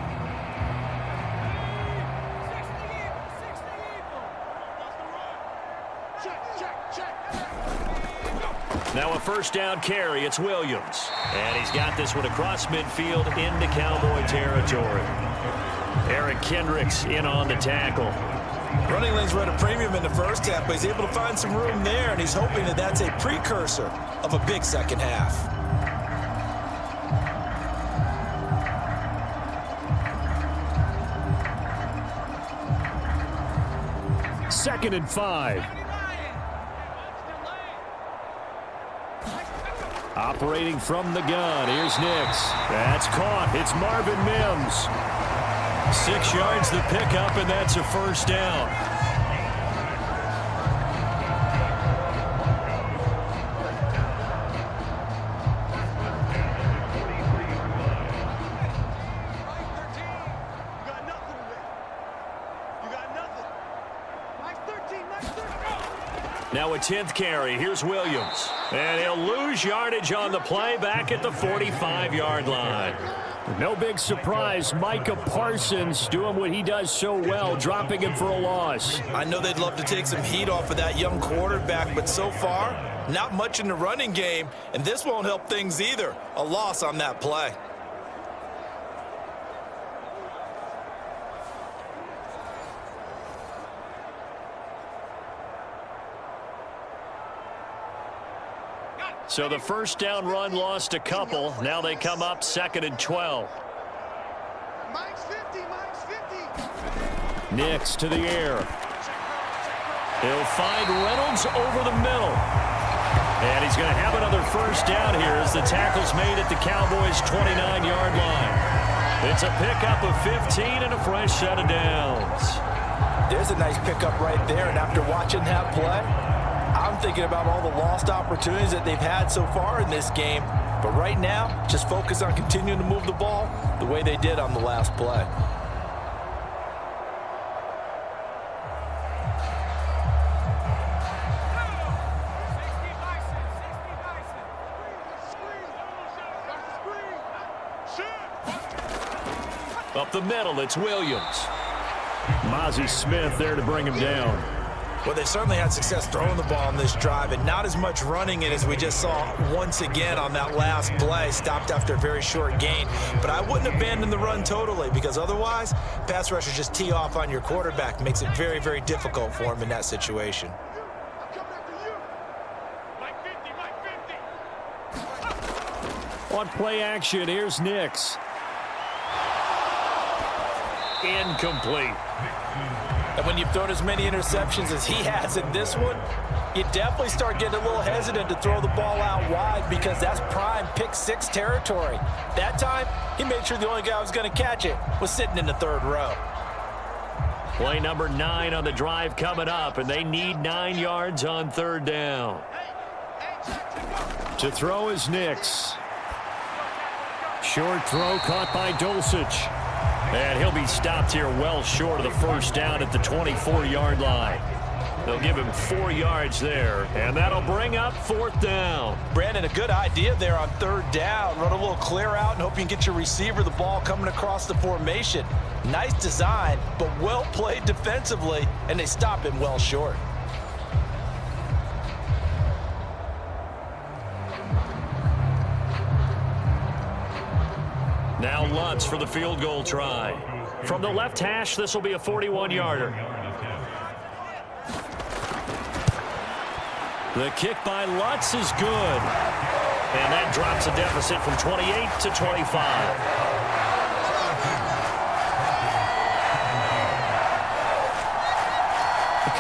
Now a 1st down carry. It's Williams. And he's got this one across midfield into Cowboy territory. Eric Kendricks in on the tackle. Running lanes were at a premium in the first half, but he's able to find some room there, and he's hoping that that's a precursor of a big second half. 2nd and 5. Operating from the gun. Here's Nix. That's caught. It's Marvin Mims. 6 yards the pickup, and that's a first down. Now a 10th carry. Here's Williams. And he'll lose yardage on the play back at the 45-yard line. No big surprise. Micah Parsons doing what he does so well, dropping him for a loss. I know they'd love to take some heat off of that young quarterback, but so far, not much in the running game, and this won't help things either. A loss on that play. So the first down run lost a couple. Now they come up 2nd and 12. Mike's 50, Mike's 50. Nix to the air. He'll find Reynolds over the middle. And he's going to have another first down here as the tackle's made at the Cowboys' 29-yard line. It's a pickup of 15 and a fresh set of downs. There's a nice pickup right there, and after watching that play, I'm thinking about all the lost opportunities that they've had so far in this game. But right now, just focus on continuing to move the ball the way they did on the last play. Up the middle, it's Williams. Mozzie Smith there to bring him down. Well, they certainly had success throwing the ball on this drive, and not as much running it as we just saw once again on that last play. Stopped after a very short gain. But I wouldn't abandon the run totally, because otherwise, pass rushers just tee off on your quarterback. Makes it very, very difficult for him in that situation. On play action, here's Nix. Incomplete. And when you've thrown as many interceptions as he has in this one, you definitely start getting a little hesitant to throw the ball out wide, because that's prime pick six territory. That time, he made sure the only guy who was going to catch it was sitting in the third row. Play number 9 on the drive coming up, and they need 9 yards on third down. To throw is Nix. Short throw caught by Dulcich. And he'll be stopped here well short of the first down at the 24-yard line. They'll give him 4 yards there, and that'll bring up fourth down. Brandon, a good idea there on third down. Run a little clear out and hope you can get your receiver the ball coming across the formation. Nice design, but well played defensively, and they stop him well short. Now Lutz for the field goal try. From the left hash, this will be a 41-yarder. The kick by Lutz is good. And that drops a deficit from 28 to 25.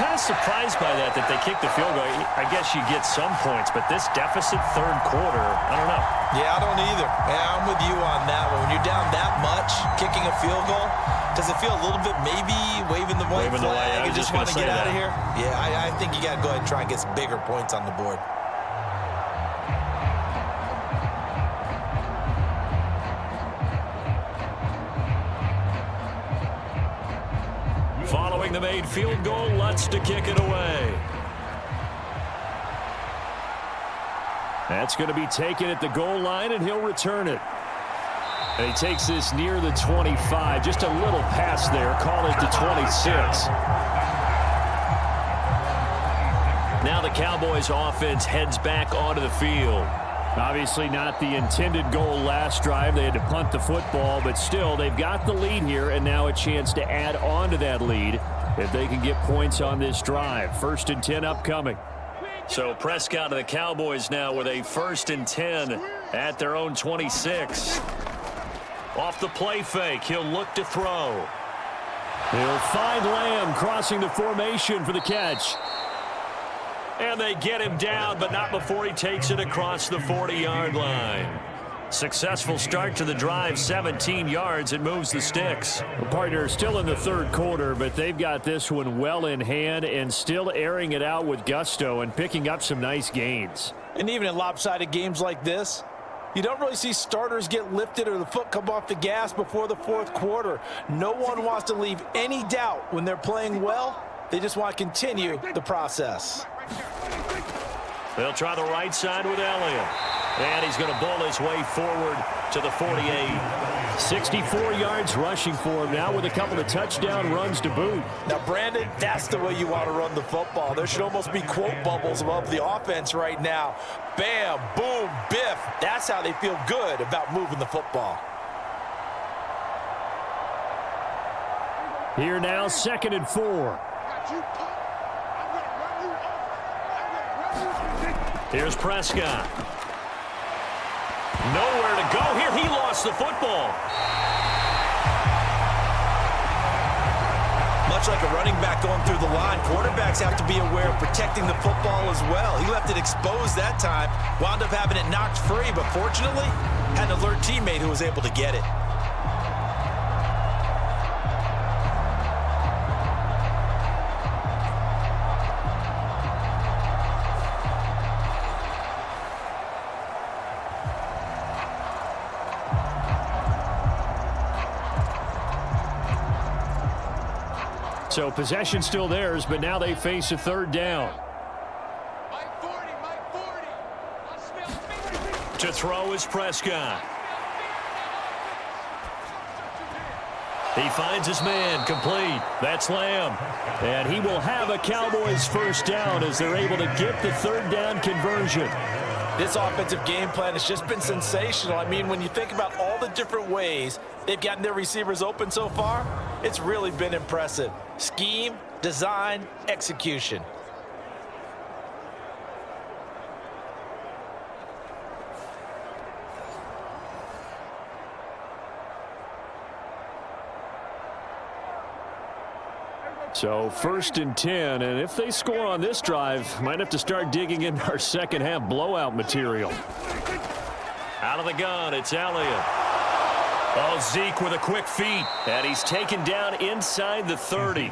Kind of surprised by that they kicked the field goal. I guess you get some points, but this deficit third quarter, I don't know. Yeah, I don't either. Yeah, I'm with you on that one. When you're down that much, kicking a field goal, does it feel a little bit maybe waving the white flag and just want to get out of here? Yeah, I think you got to go ahead and try and get some bigger points on the board. Following the made field goal, Lutz to kick it away. That's going to be taken at the goal line, and he'll return it. And he takes this near the 25. Just a little pass there. Call it the 26. Now the Cowboys offense heads back onto the field. Obviously not the intended goal last drive. They had to punt the football, but still they've got the lead here, and now a chance to add on to that lead if they can get points on this drive. 1st and 10 upcoming. So Prescott of the Cowboys now with a 1st and 10 at their own 26. Off the play fake, he'll look to throw. He'll find Lamb crossing the formation for the catch. And they get him down, but not before he takes it across the 40-yard line. Successful start to the drive, 17 yards. It moves the sticks. The partner still in the third quarter, but they've got this one well in hand and still airing it out with gusto and picking up some nice gains. And even in lopsided games like this, you don't really see starters get lifted or the foot come off the gas before the fourth quarter. No one wants to leave any doubt when they're playing well. They just want to continue the process. They'll try the right side with Elliott. And he's going to bowl his way forward to the 48. 64 yards rushing for him now with a couple of touchdown runs to boot. Now, Brandon, that's the way you want to run the football. There should almost be quote bubbles above the offense right now. Bam, boom, biff. That's how they feel good about moving the football. Here now, 2nd and 4. Here's Prescott. Nowhere to go here. He lost the football. Much like a running back going through the line, quarterbacks have to be aware of protecting the football as well. He left it exposed that time, wound up having it knocked free, but fortunately, had an alert teammate who was able to get it. So possession still theirs, but now they face a third down. To throw is Prescott. He finds his man, complete. That's Lamb. And he will have a Cowboys first down as they're able to get the third down conversion. This offensive game plan has just been sensational. I mean, when you think about all the different ways they've gotten their receivers open so far, it's really been impressive. Scheme, design, execution. So 1st and 10, and if they score on this drive, might have to start digging into our second half blowout material. Out of the gun, it's Elliott. Oh, Zeke with a quick feet, and he's taken down inside the 30.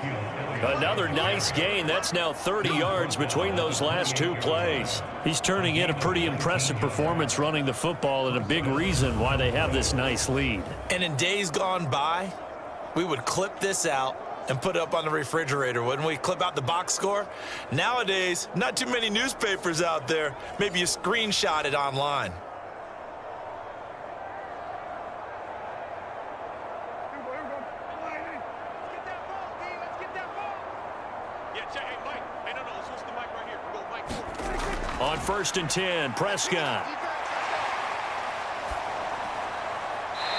Another nice gain. That's now 30 yards between those last two plays. He's turning in a pretty impressive performance running the football, and a big reason why they have this nice lead. And in days gone by, we would clip this out and put it up on the refrigerator, wouldn't we? Clip out the box score. Nowadays, not too many newspapers out there. Maybe you screenshot it online. On 1st and 10, Prescott.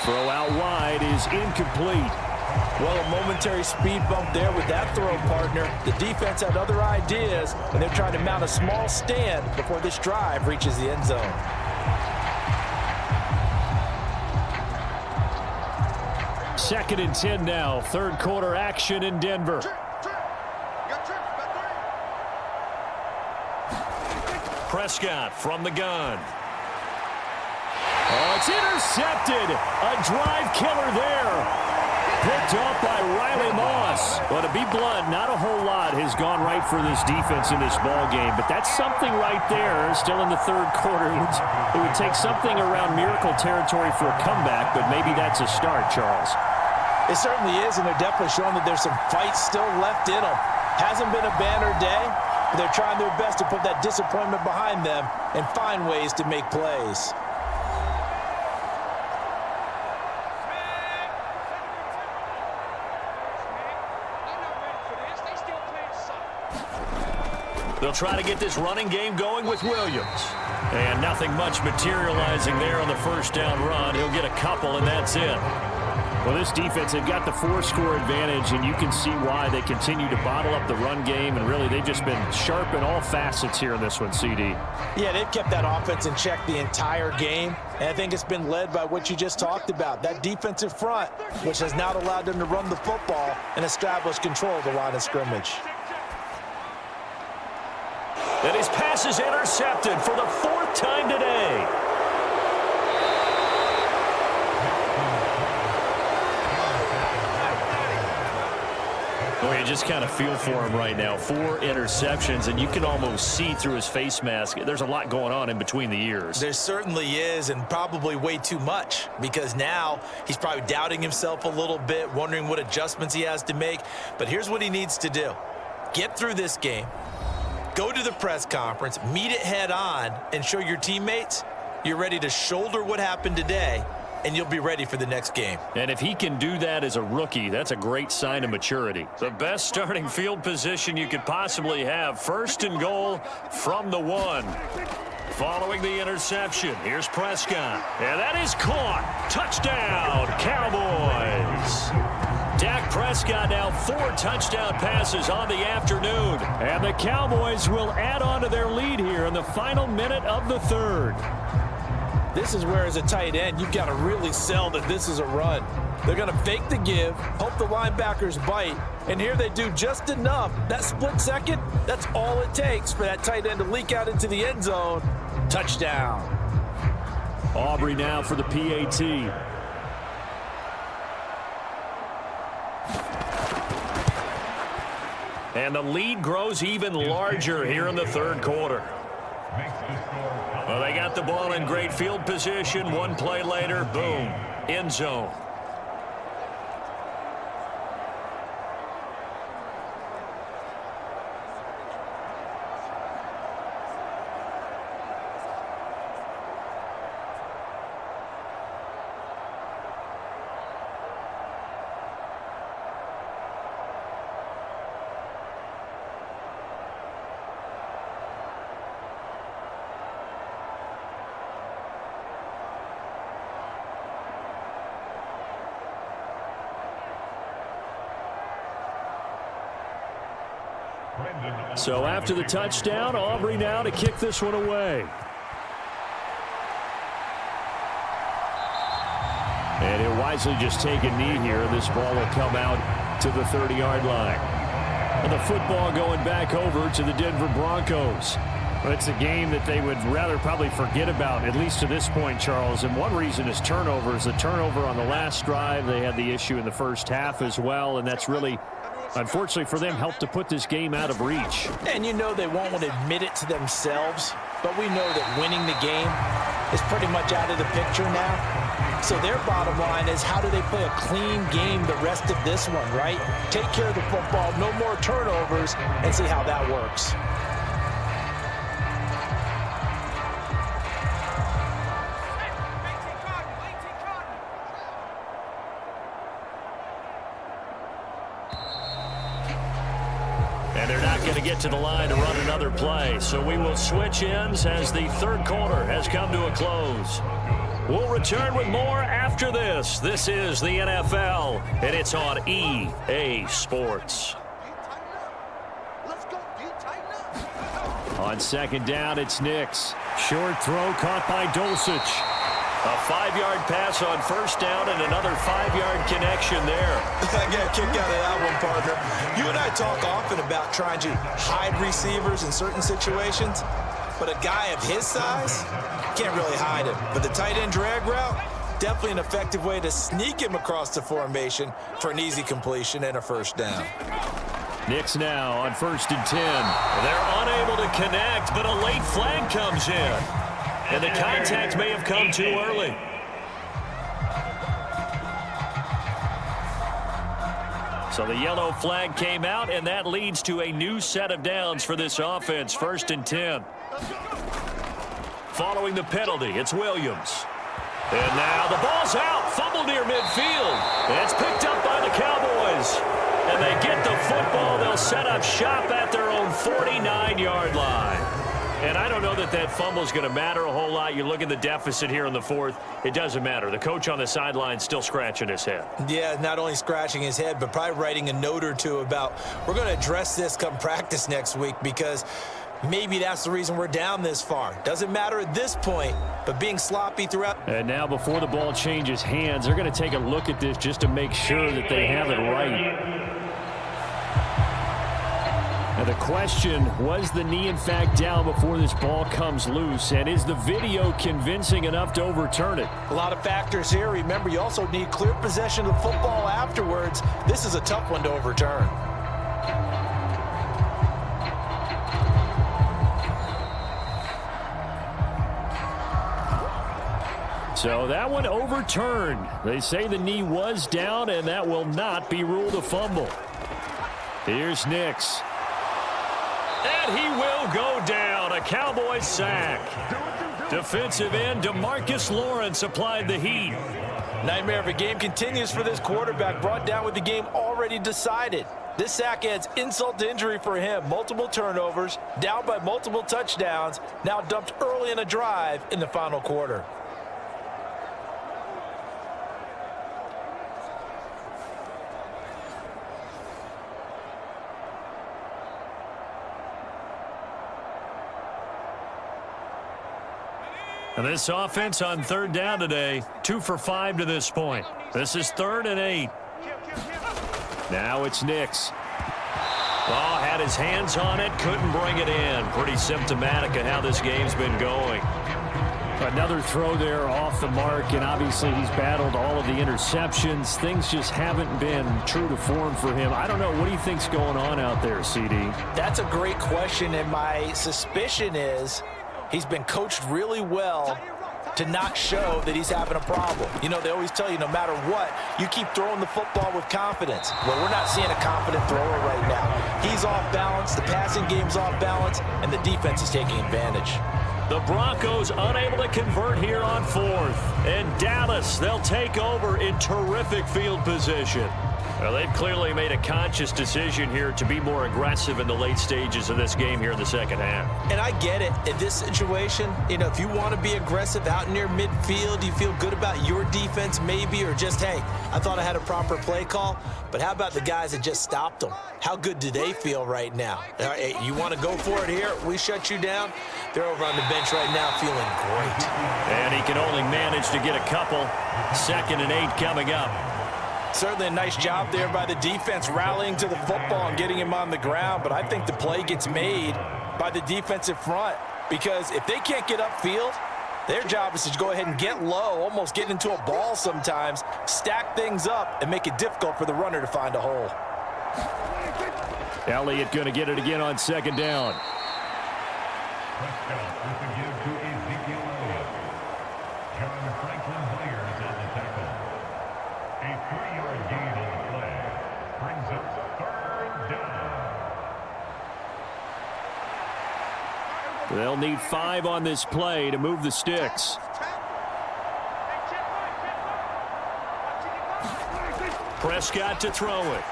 Throw out wide is incomplete. Well, a momentary speed bump there with that throw, partner. The defense had other ideas, and they're trying to mount a small stand before this drive reaches the end zone. Second and 10 now. Third quarter action in Denver. Prescott from the gun. Oh, it's intercepted. A drive killer there. Picked up by Riley Moss. Well, to be blunt, not a whole lot has gone right for this defense in this ball game, but that's something right there. Still in the third quarter. It would take something around miracle territory for a comeback, but maybe that's a start, Charles. It certainly is, and they're definitely showing that there's some fight still left in them. Hasn't been a banner day, but they're trying their best to put that disappointment behind them and find ways to make plays. They'll try to get this running game going with Williams. And nothing much materializing there on the first down run. He'll get a couple, and that's it. Well, this defense, they've got the 4-score advantage, and you can see why they continue to bottle up the run game, and really they've just been sharp in all facets here in this one, CD. Yeah, they've kept that offense in check the entire game, and I think it's been led by what you just talked about, that defensive front, which has not allowed them to run the football and establish control of the line of scrimmage. And his pass is intercepted for the 4th time today. Boy, you just kind of feel for him right now. 4 interceptions, and you can almost see through his face mask. There's a lot going on in between the ears. There certainly is, and probably way too much, because now he's probably doubting himself a little bit, wondering what adjustments he has to make. But here's what he needs to do. Get through this game, go to the press conference, meet it head on, and show your teammates you're ready to shoulder what happened today, and you'll be ready for the next game. And if he can do that as a rookie, that's a great sign of maturity. The best starting field position you could possibly have. 1st and goal from the 1. Following the interception, here's Prescott. And that is caught. Touchdown, Cowboys. Dak Prescott now 4 touchdown passes on the afternoon. And the Cowboys will add on to their lead here in the final minute of the 3rd. This is where, as a tight end, you've got to really sell that this is a run. They're going to fake the give, hope the linebackers bite, and here they do just enough. That split second, that's all it takes for that tight end to leak out into the end zone. Touchdown. Aubrey now for the PAT. And the lead grows even larger here in the 3rd quarter. Well, they got the ball in great field position. 1 play later, boom, end zone. So after the touchdown, Aubrey now to kick this one away. And he'll wisely just take a knee here. This ball will come out to the 30-yard line. And the football going back over to the Denver Broncos. Well, it's a game that they would rather probably forget about, at least to this point, Charles. And one reason is turnovers. The turnover on the last drive, they had the issue in the first half as well, and that's really, unfortunately for them, helped to put this game out of reach. And you know they won't want to admit it to themselves, but we know that winning the game is pretty much out of the picture now. So their bottom line is, how do they play a clean game the rest of this one, right? Take care of the football, no more turnovers, and see how that works. To get to the line to run another play. So we will switch ends as the 3rd quarter has come to a close. We'll return with more after this. This is the NFL, and it's on EA Sports. On 2nd down, it's Nix. Short throw caught by Dulcich. A 5-yard pass on 1st down and another 5-yard connection there. I got a kick out of that one, partner. You and I talk often about trying to hide receivers in certain situations, but a guy of his size can't really hide him. But the tight end drag route, definitely an effective way to sneak him across the formation for an easy completion and a 1st down. Nix now on 1st and 10. They're unable to connect, but a late flag comes in. And the contact may have come too early. So the yellow flag came out, and that leads to a new set of downs for this offense. 1st and 10. Following the penalty, it's Williams. And now the ball's out. Fumble near midfield. And it's picked up by the Cowboys. And they get the football. They'll set up shop at their own 49-yard line. And I don't know that that fumble is going to matter a whole lot. You look at the deficit here in the fourth, it doesn't matter. The coach on the sideline still scratching his head. Yeah, not only scratching his head, but probably writing a note or two about, we're going to address this come practice next week, because maybe that's the reason we're down this far. Doesn't matter at this point, but being sloppy throughout. And now before the ball changes hands, they're going to take a look at this just to make sure that they have it right. Now the question, was the knee in fact down before this ball comes loose? And is the video convincing enough to overturn it? A lot of factors here. Remember, you also need clear possession of the football afterwards. This is a tough one to overturn. So that one overturned. They say the knee was down, and that will not be ruled a fumble. Here's Nix. And he will go down. A Cowboys sack. Defensive end DeMarcus Lawrence applied the heat. Nightmare of a game continues for this quarterback, brought down with the game already decided. This sack adds insult to injury for him. Multiple turnovers, down by multiple touchdowns, now dumped early in a drive in the final quarter. And this offense on third down today, 2 for 5 to this point. This is 3rd and 8. Now it's Nix. Ball had his hands on it, couldn't bring it in. Pretty symptomatic of how this game's been going. Another throw there off the mark, and obviously he's battled all of the interceptions. Things just haven't been true to form for him. I don't know. What do you think's going on out there, CD? That's a great question, and my suspicion is he's been coached really well to not show that he's having a problem. You know, they always tell you no matter what, you keep throwing the football with confidence. Well, we're not seeing a confident thrower right now. He's off balance, the passing game's off balance, and the defense is taking advantage. The Broncos unable to convert here on 4th. And Dallas, they'll take over in terrific field position. Well, they've clearly made a conscious decision here to be more aggressive in the late stages of this game here in the second half. And I get it. In this situation, you know, if you want to be aggressive out near midfield, you feel good about your defense maybe, or just, hey, I thought I had a proper play call. But how about the guys that just stopped them? How good do they feel right now? Hey, you want to go for it here? We shut you down? They're over on the bench right now feeling great. And he can only manage to get a couple. 2nd and 8 coming up. Certainly a nice job there by the defense rallying to the football and getting him on the ground, but I think the play gets made by the defensive front, because if they can't get upfield, their job is to go ahead and get low, almost get into a ball sometimes, stack things up, and make it difficult for the runner to find a hole. Elliott going to get it again on 2nd down. They'll need 5 on this play to move the sticks. Prescott to throw it.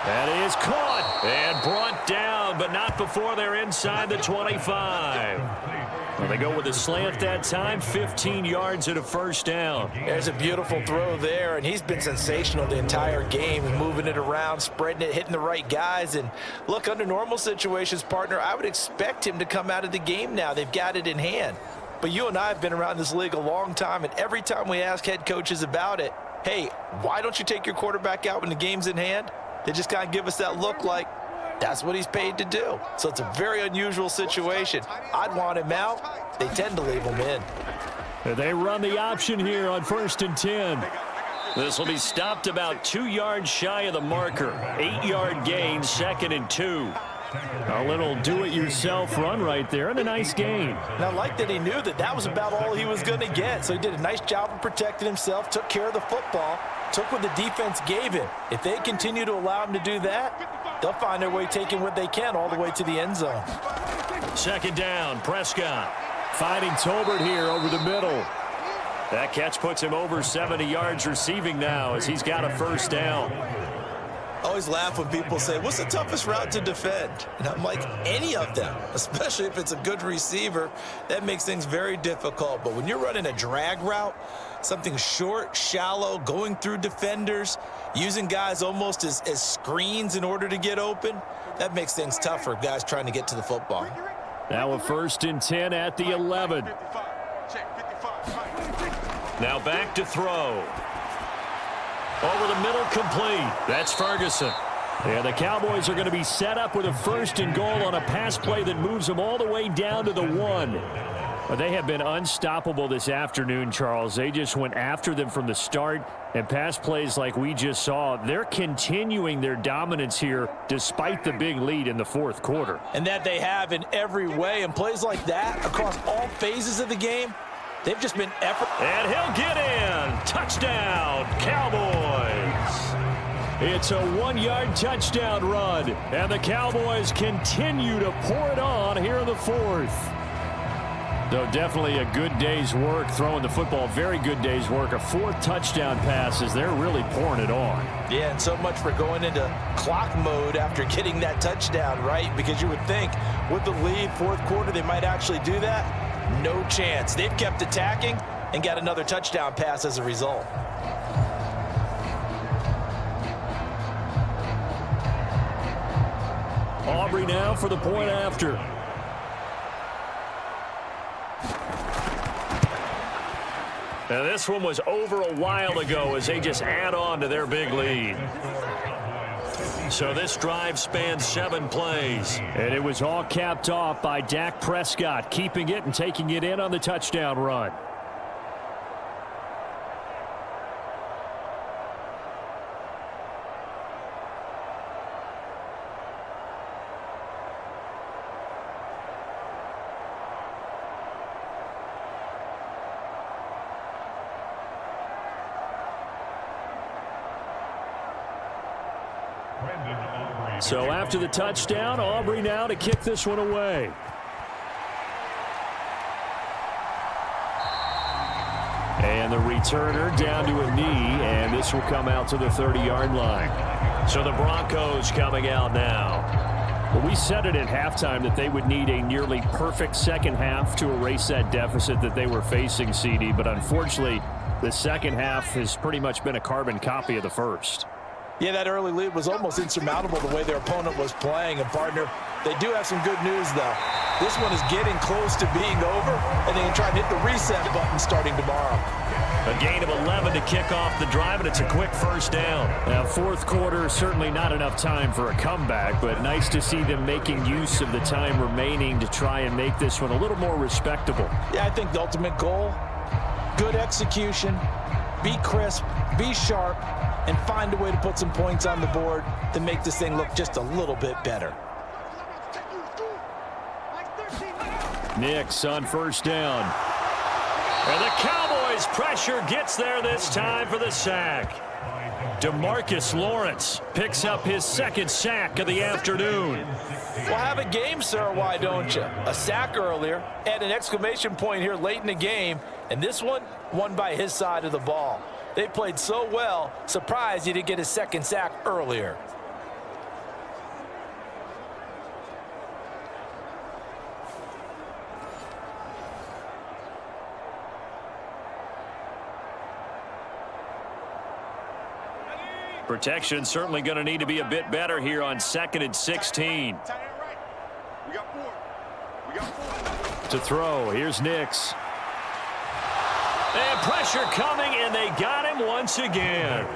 That is caught and brought down, but not before they're inside the 25. Well, they go with a slant that time, 15 yards and a 1st down. There's a beautiful throw there, and he's been sensational the entire game, moving it around, spreading it, hitting the right guys. And look, under normal situations, partner, I would expect him to come out of the game now. They've got it in hand. But you and I have been around this league a long time, and every time we ask head coaches about it, hey, why don't you take your quarterback out when the game's in hand? They just kind of give us that look like, that's what he's paid to do. So it's a very unusual situation. I'd want him out. They tend to leave him in. They run the option here on 1st and 10. This will be stopped about 2 yards shy of the marker. 8-yard gain, 2nd and 2. A little do-it-yourself run right there, and a nice gain. And I like that he knew that that was about all he was going to get. So he did a nice job of protecting himself, took care of the football, took what the defense gave him. If they continue to allow him to do that, they'll find their way taking what they can all the way to the end zone. 2nd down, Prescott. Finding Tolbert here over the middle. That catch puts him over 70 yards receiving now as he's got a 1st down. I always laugh when people say, what's the toughest route to defend? And I'm like, any of them, especially if it's a good receiver. That makes things very difficult. But when you're running a drag route, something short, shallow, going through defenders, using guys almost as screens in order to get open, that makes things tough for guys trying to get to the football. Now a 1st and 10 at the 11. Now back to throw. Over the middle, complete. That's Ferguson. Yeah, the Cowboys are going to be set up with a 1st and goal on a pass play that moves them all the way down to the 1. But they have been unstoppable this afternoon, Charles. They just went after them from the start, and pass plays like we just saw, they're continuing their dominance here despite the big lead in the 4th quarter. And that they have in every way, and plays like that across all phases of the game, they've just been effort. And he'll get in. Touchdown, Cowboys. It's a 1-yard touchdown run, and the Cowboys continue to pour it on here in the 4th. Though definitely a good day's work throwing the football. Very good day's work. A 4th touchdown pass as they're really pouring it on. Yeah, and so much for going into clock mode after getting that touchdown, right? Because you would think with the lead, 4th quarter, they might actually do that. No chance. They've kept attacking and got another touchdown pass as a result. Aubrey now for the point after. Now this one was over a while ago as they just add on to their big lead. So this drive spans 7 plays. And it was all capped off by Dak Prescott, keeping it and taking it in on the touchdown run. So after the touchdown, Aubrey now to kick this one away. And the returner down to a knee, and this will come out to the 30-yard line. So the Broncos coming out now. Well, we said it at halftime that they would need a nearly perfect second half to erase that deficit that they were facing, CD, but unfortunately, the second half has pretty much been a carbon copy of the first. Yeah, that early lead was almost insurmountable the way their opponent was playing. And, partner, they do have some good news, though. This one is getting close to being over, and they can try and hit the reset button starting tomorrow. A gain of 11 to kick off the drive, and it's a quick 1st down. Now, 4th quarter, certainly not enough time for a comeback, but nice to see them making use of the time remaining to try and make this one a little more respectable. Yeah, I think the ultimate goal, good execution, be crisp, be sharp, and find a way to put some points on the board to make this thing look just a little bit better. Nix on 1st down. And the Cowboys pressure gets there this time for the sack. DeMarcus Lawrence picks up his 2nd sack of the afternoon. Well, have a game, sir, why don't you? A sack earlier and an exclamation point here late in the game, and this one won by his side of the ball. They played so well, surprised he didn't get his 2nd sack earlier. Protection certainly going to need to be a bit better here on 2nd and 16. To throw, here's Nix. And pressure coming, and they got him once again.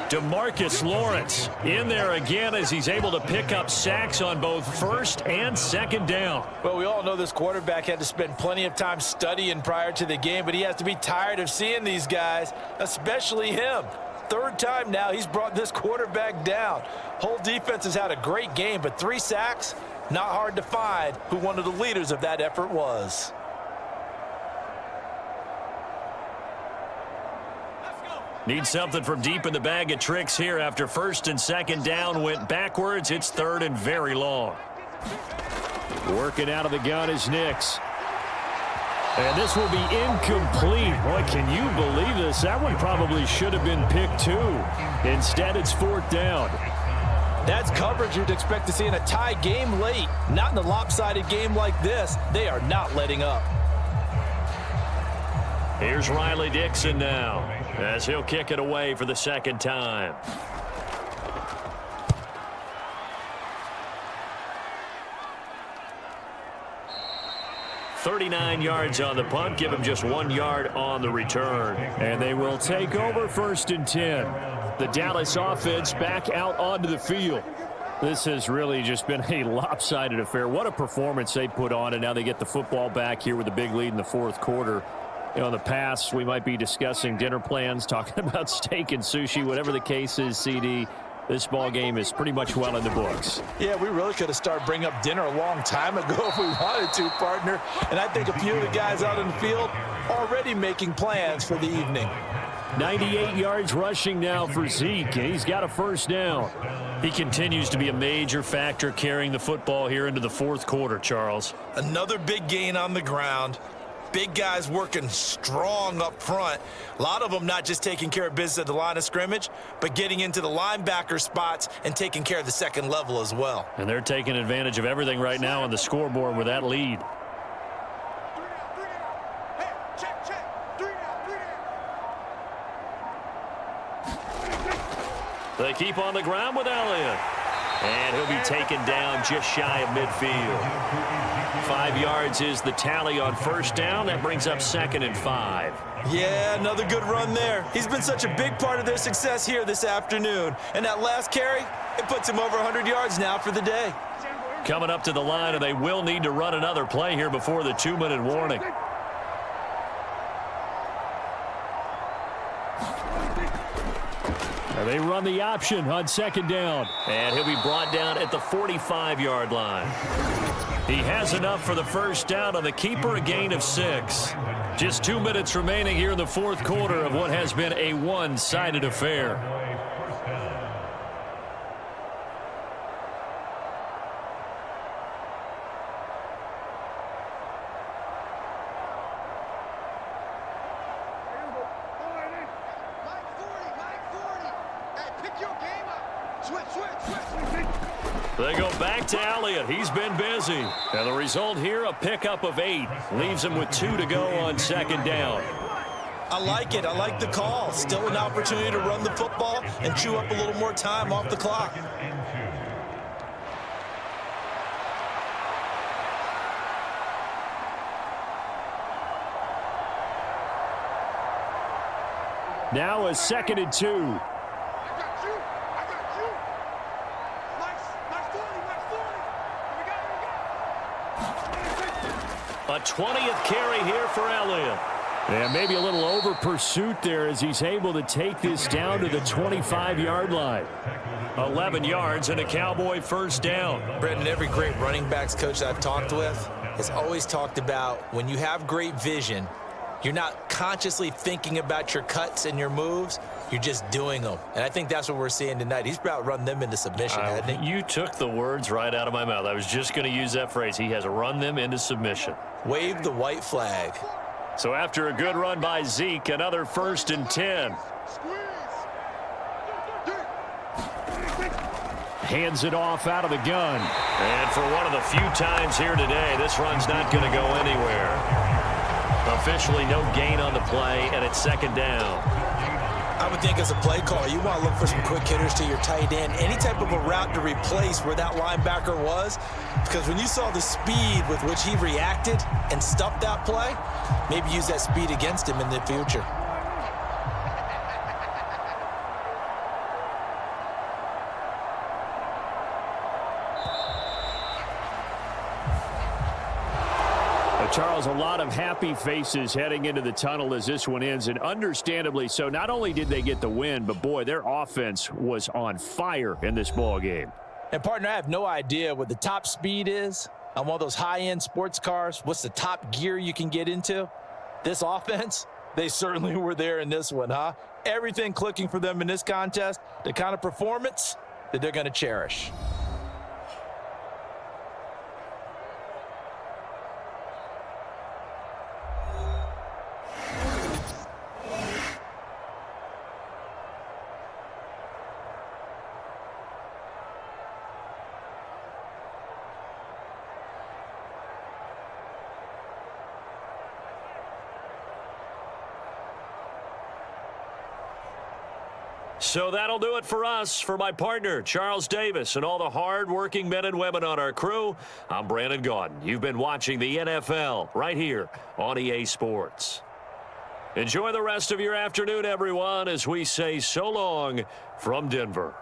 DeMarcus Lawrence in there again as he's able to pick up sacks on both 1st and 2nd down. Well, we all know this quarterback had to spend plenty of time studying prior to the game, but he has to be tired of seeing these guys, especially him. 3rd time now he's brought this quarterback down. Whole defense has had a great game, but 3 sacks, not hard to find who one of the leaders of that effort was. Need something from deep in the bag of tricks here after 1st and 2nd down went backwards. It's 3rd and very long. Working out of the gun is Nix. And this will be incomplete. Boy, can you believe this? That one probably should have been picked too. Instead, it's 4th down. That's coverage you'd expect to see in a tie game late. Not in a lopsided game like this. They are not letting up. Here's Riley Dixon now, as he'll kick it away for the second time. .39 yards on the punt, give him just 1 yard on the return. And they will take over 1st and 10. The Dallas offense back out onto the field. This has really just been a lopsided affair. What a performance they put on, and now they get the football back here with a big lead in the 4th quarter. You know, in the past, we might be discussing dinner plans, talking about steak and sushi, whatever the case is, CD. This ball game is pretty much well in the books. Yeah, we really could have started bringing up dinner a long time ago if we wanted to, partner. And I think a few of the guys out in the field already making plans for the evening. 98 yards rushing now for Zeke, and he's got a 1st down. He continues to be a major factor carrying the football here into the 4th quarter, Charles. Another big gain on the ground. Big guys working strong up front. A lot of them not just taking care of business at the line of scrimmage, but getting into the linebacker spots and taking care of the second level as well. And they're taking advantage of everything right now on the scoreboard with that lead. They keep on the ground with Elliott. And he'll be taken down just shy of midfield. 5 yards is the tally on 1st down. That brings up 2nd and 5. Yeah, another good run there. He's been such a big part of their success here this afternoon. And that last carry, it puts him over 100 yards now for the day. Coming up to the line, and they will need to run another play here before the 2-minute warning. They run the option on 2nd down. And he'll be brought down at the 45-yard line. He has enough for the 1st down on the keeper, a gain of 6. Just 2 minutes remaining here in the 4th quarter of what has been a one-sided affair. They go back to Elliott. He's been busy. And the result here, a pickup of 8. Leaves him with 2 to go on 2nd down. I like it. I like the call. Still an opportunity to run the football and chew up a little more time off the clock. Now a 2nd and 2. A 20th carry here for Elliott. And maybe a little over pursuit there as he's able to take this down to the 25-yard line. 11 yards and a Cowboy 1st down. Brendan, every great running backs coach I've talked with has always talked about when you have great vision, you're not consciously thinking about your cuts and your moves. You're just doing them. And I think that's what we're seeing tonight. He's about run them into submission, hasn't he? You took the words right out of my mouth. I was just going to use that phrase. He has run them into submission. Wave the white flag. So after a good run by Zeke, another 1st and 10. Hands it off out of the gun. And for one of the few times here today, this run's not going to go anywhere. Officially no gain on the play, and it's 2nd down. I would think as a play call, you want to look for some quick hitters to your tight end. Any type of a route to replace where that linebacker was. Because when you saw the speed with which he reacted and stuffed that play, maybe use that speed against him in the future. Charles, a lot of happy faces heading into the tunnel as this one ends, and understandably so. Not only did they get the win, but boy, their offense was on fire in this ball game. And partner, I have no idea what the top speed is on one of those high-end sports cars. What's the top gear you can get into? This offense, they certainly were there in this one, huh? Everything clicking for them in this contest, the kind of performance that they're going to cherish. So that'll do it for us. For my partner, Charles Davis, and all the hard-working men and women on our crew, I'm Brandon Gaudin. You've been watching the NFL right here on EA Sports. Enjoy the rest of your afternoon, everyone, as we say so long from Denver.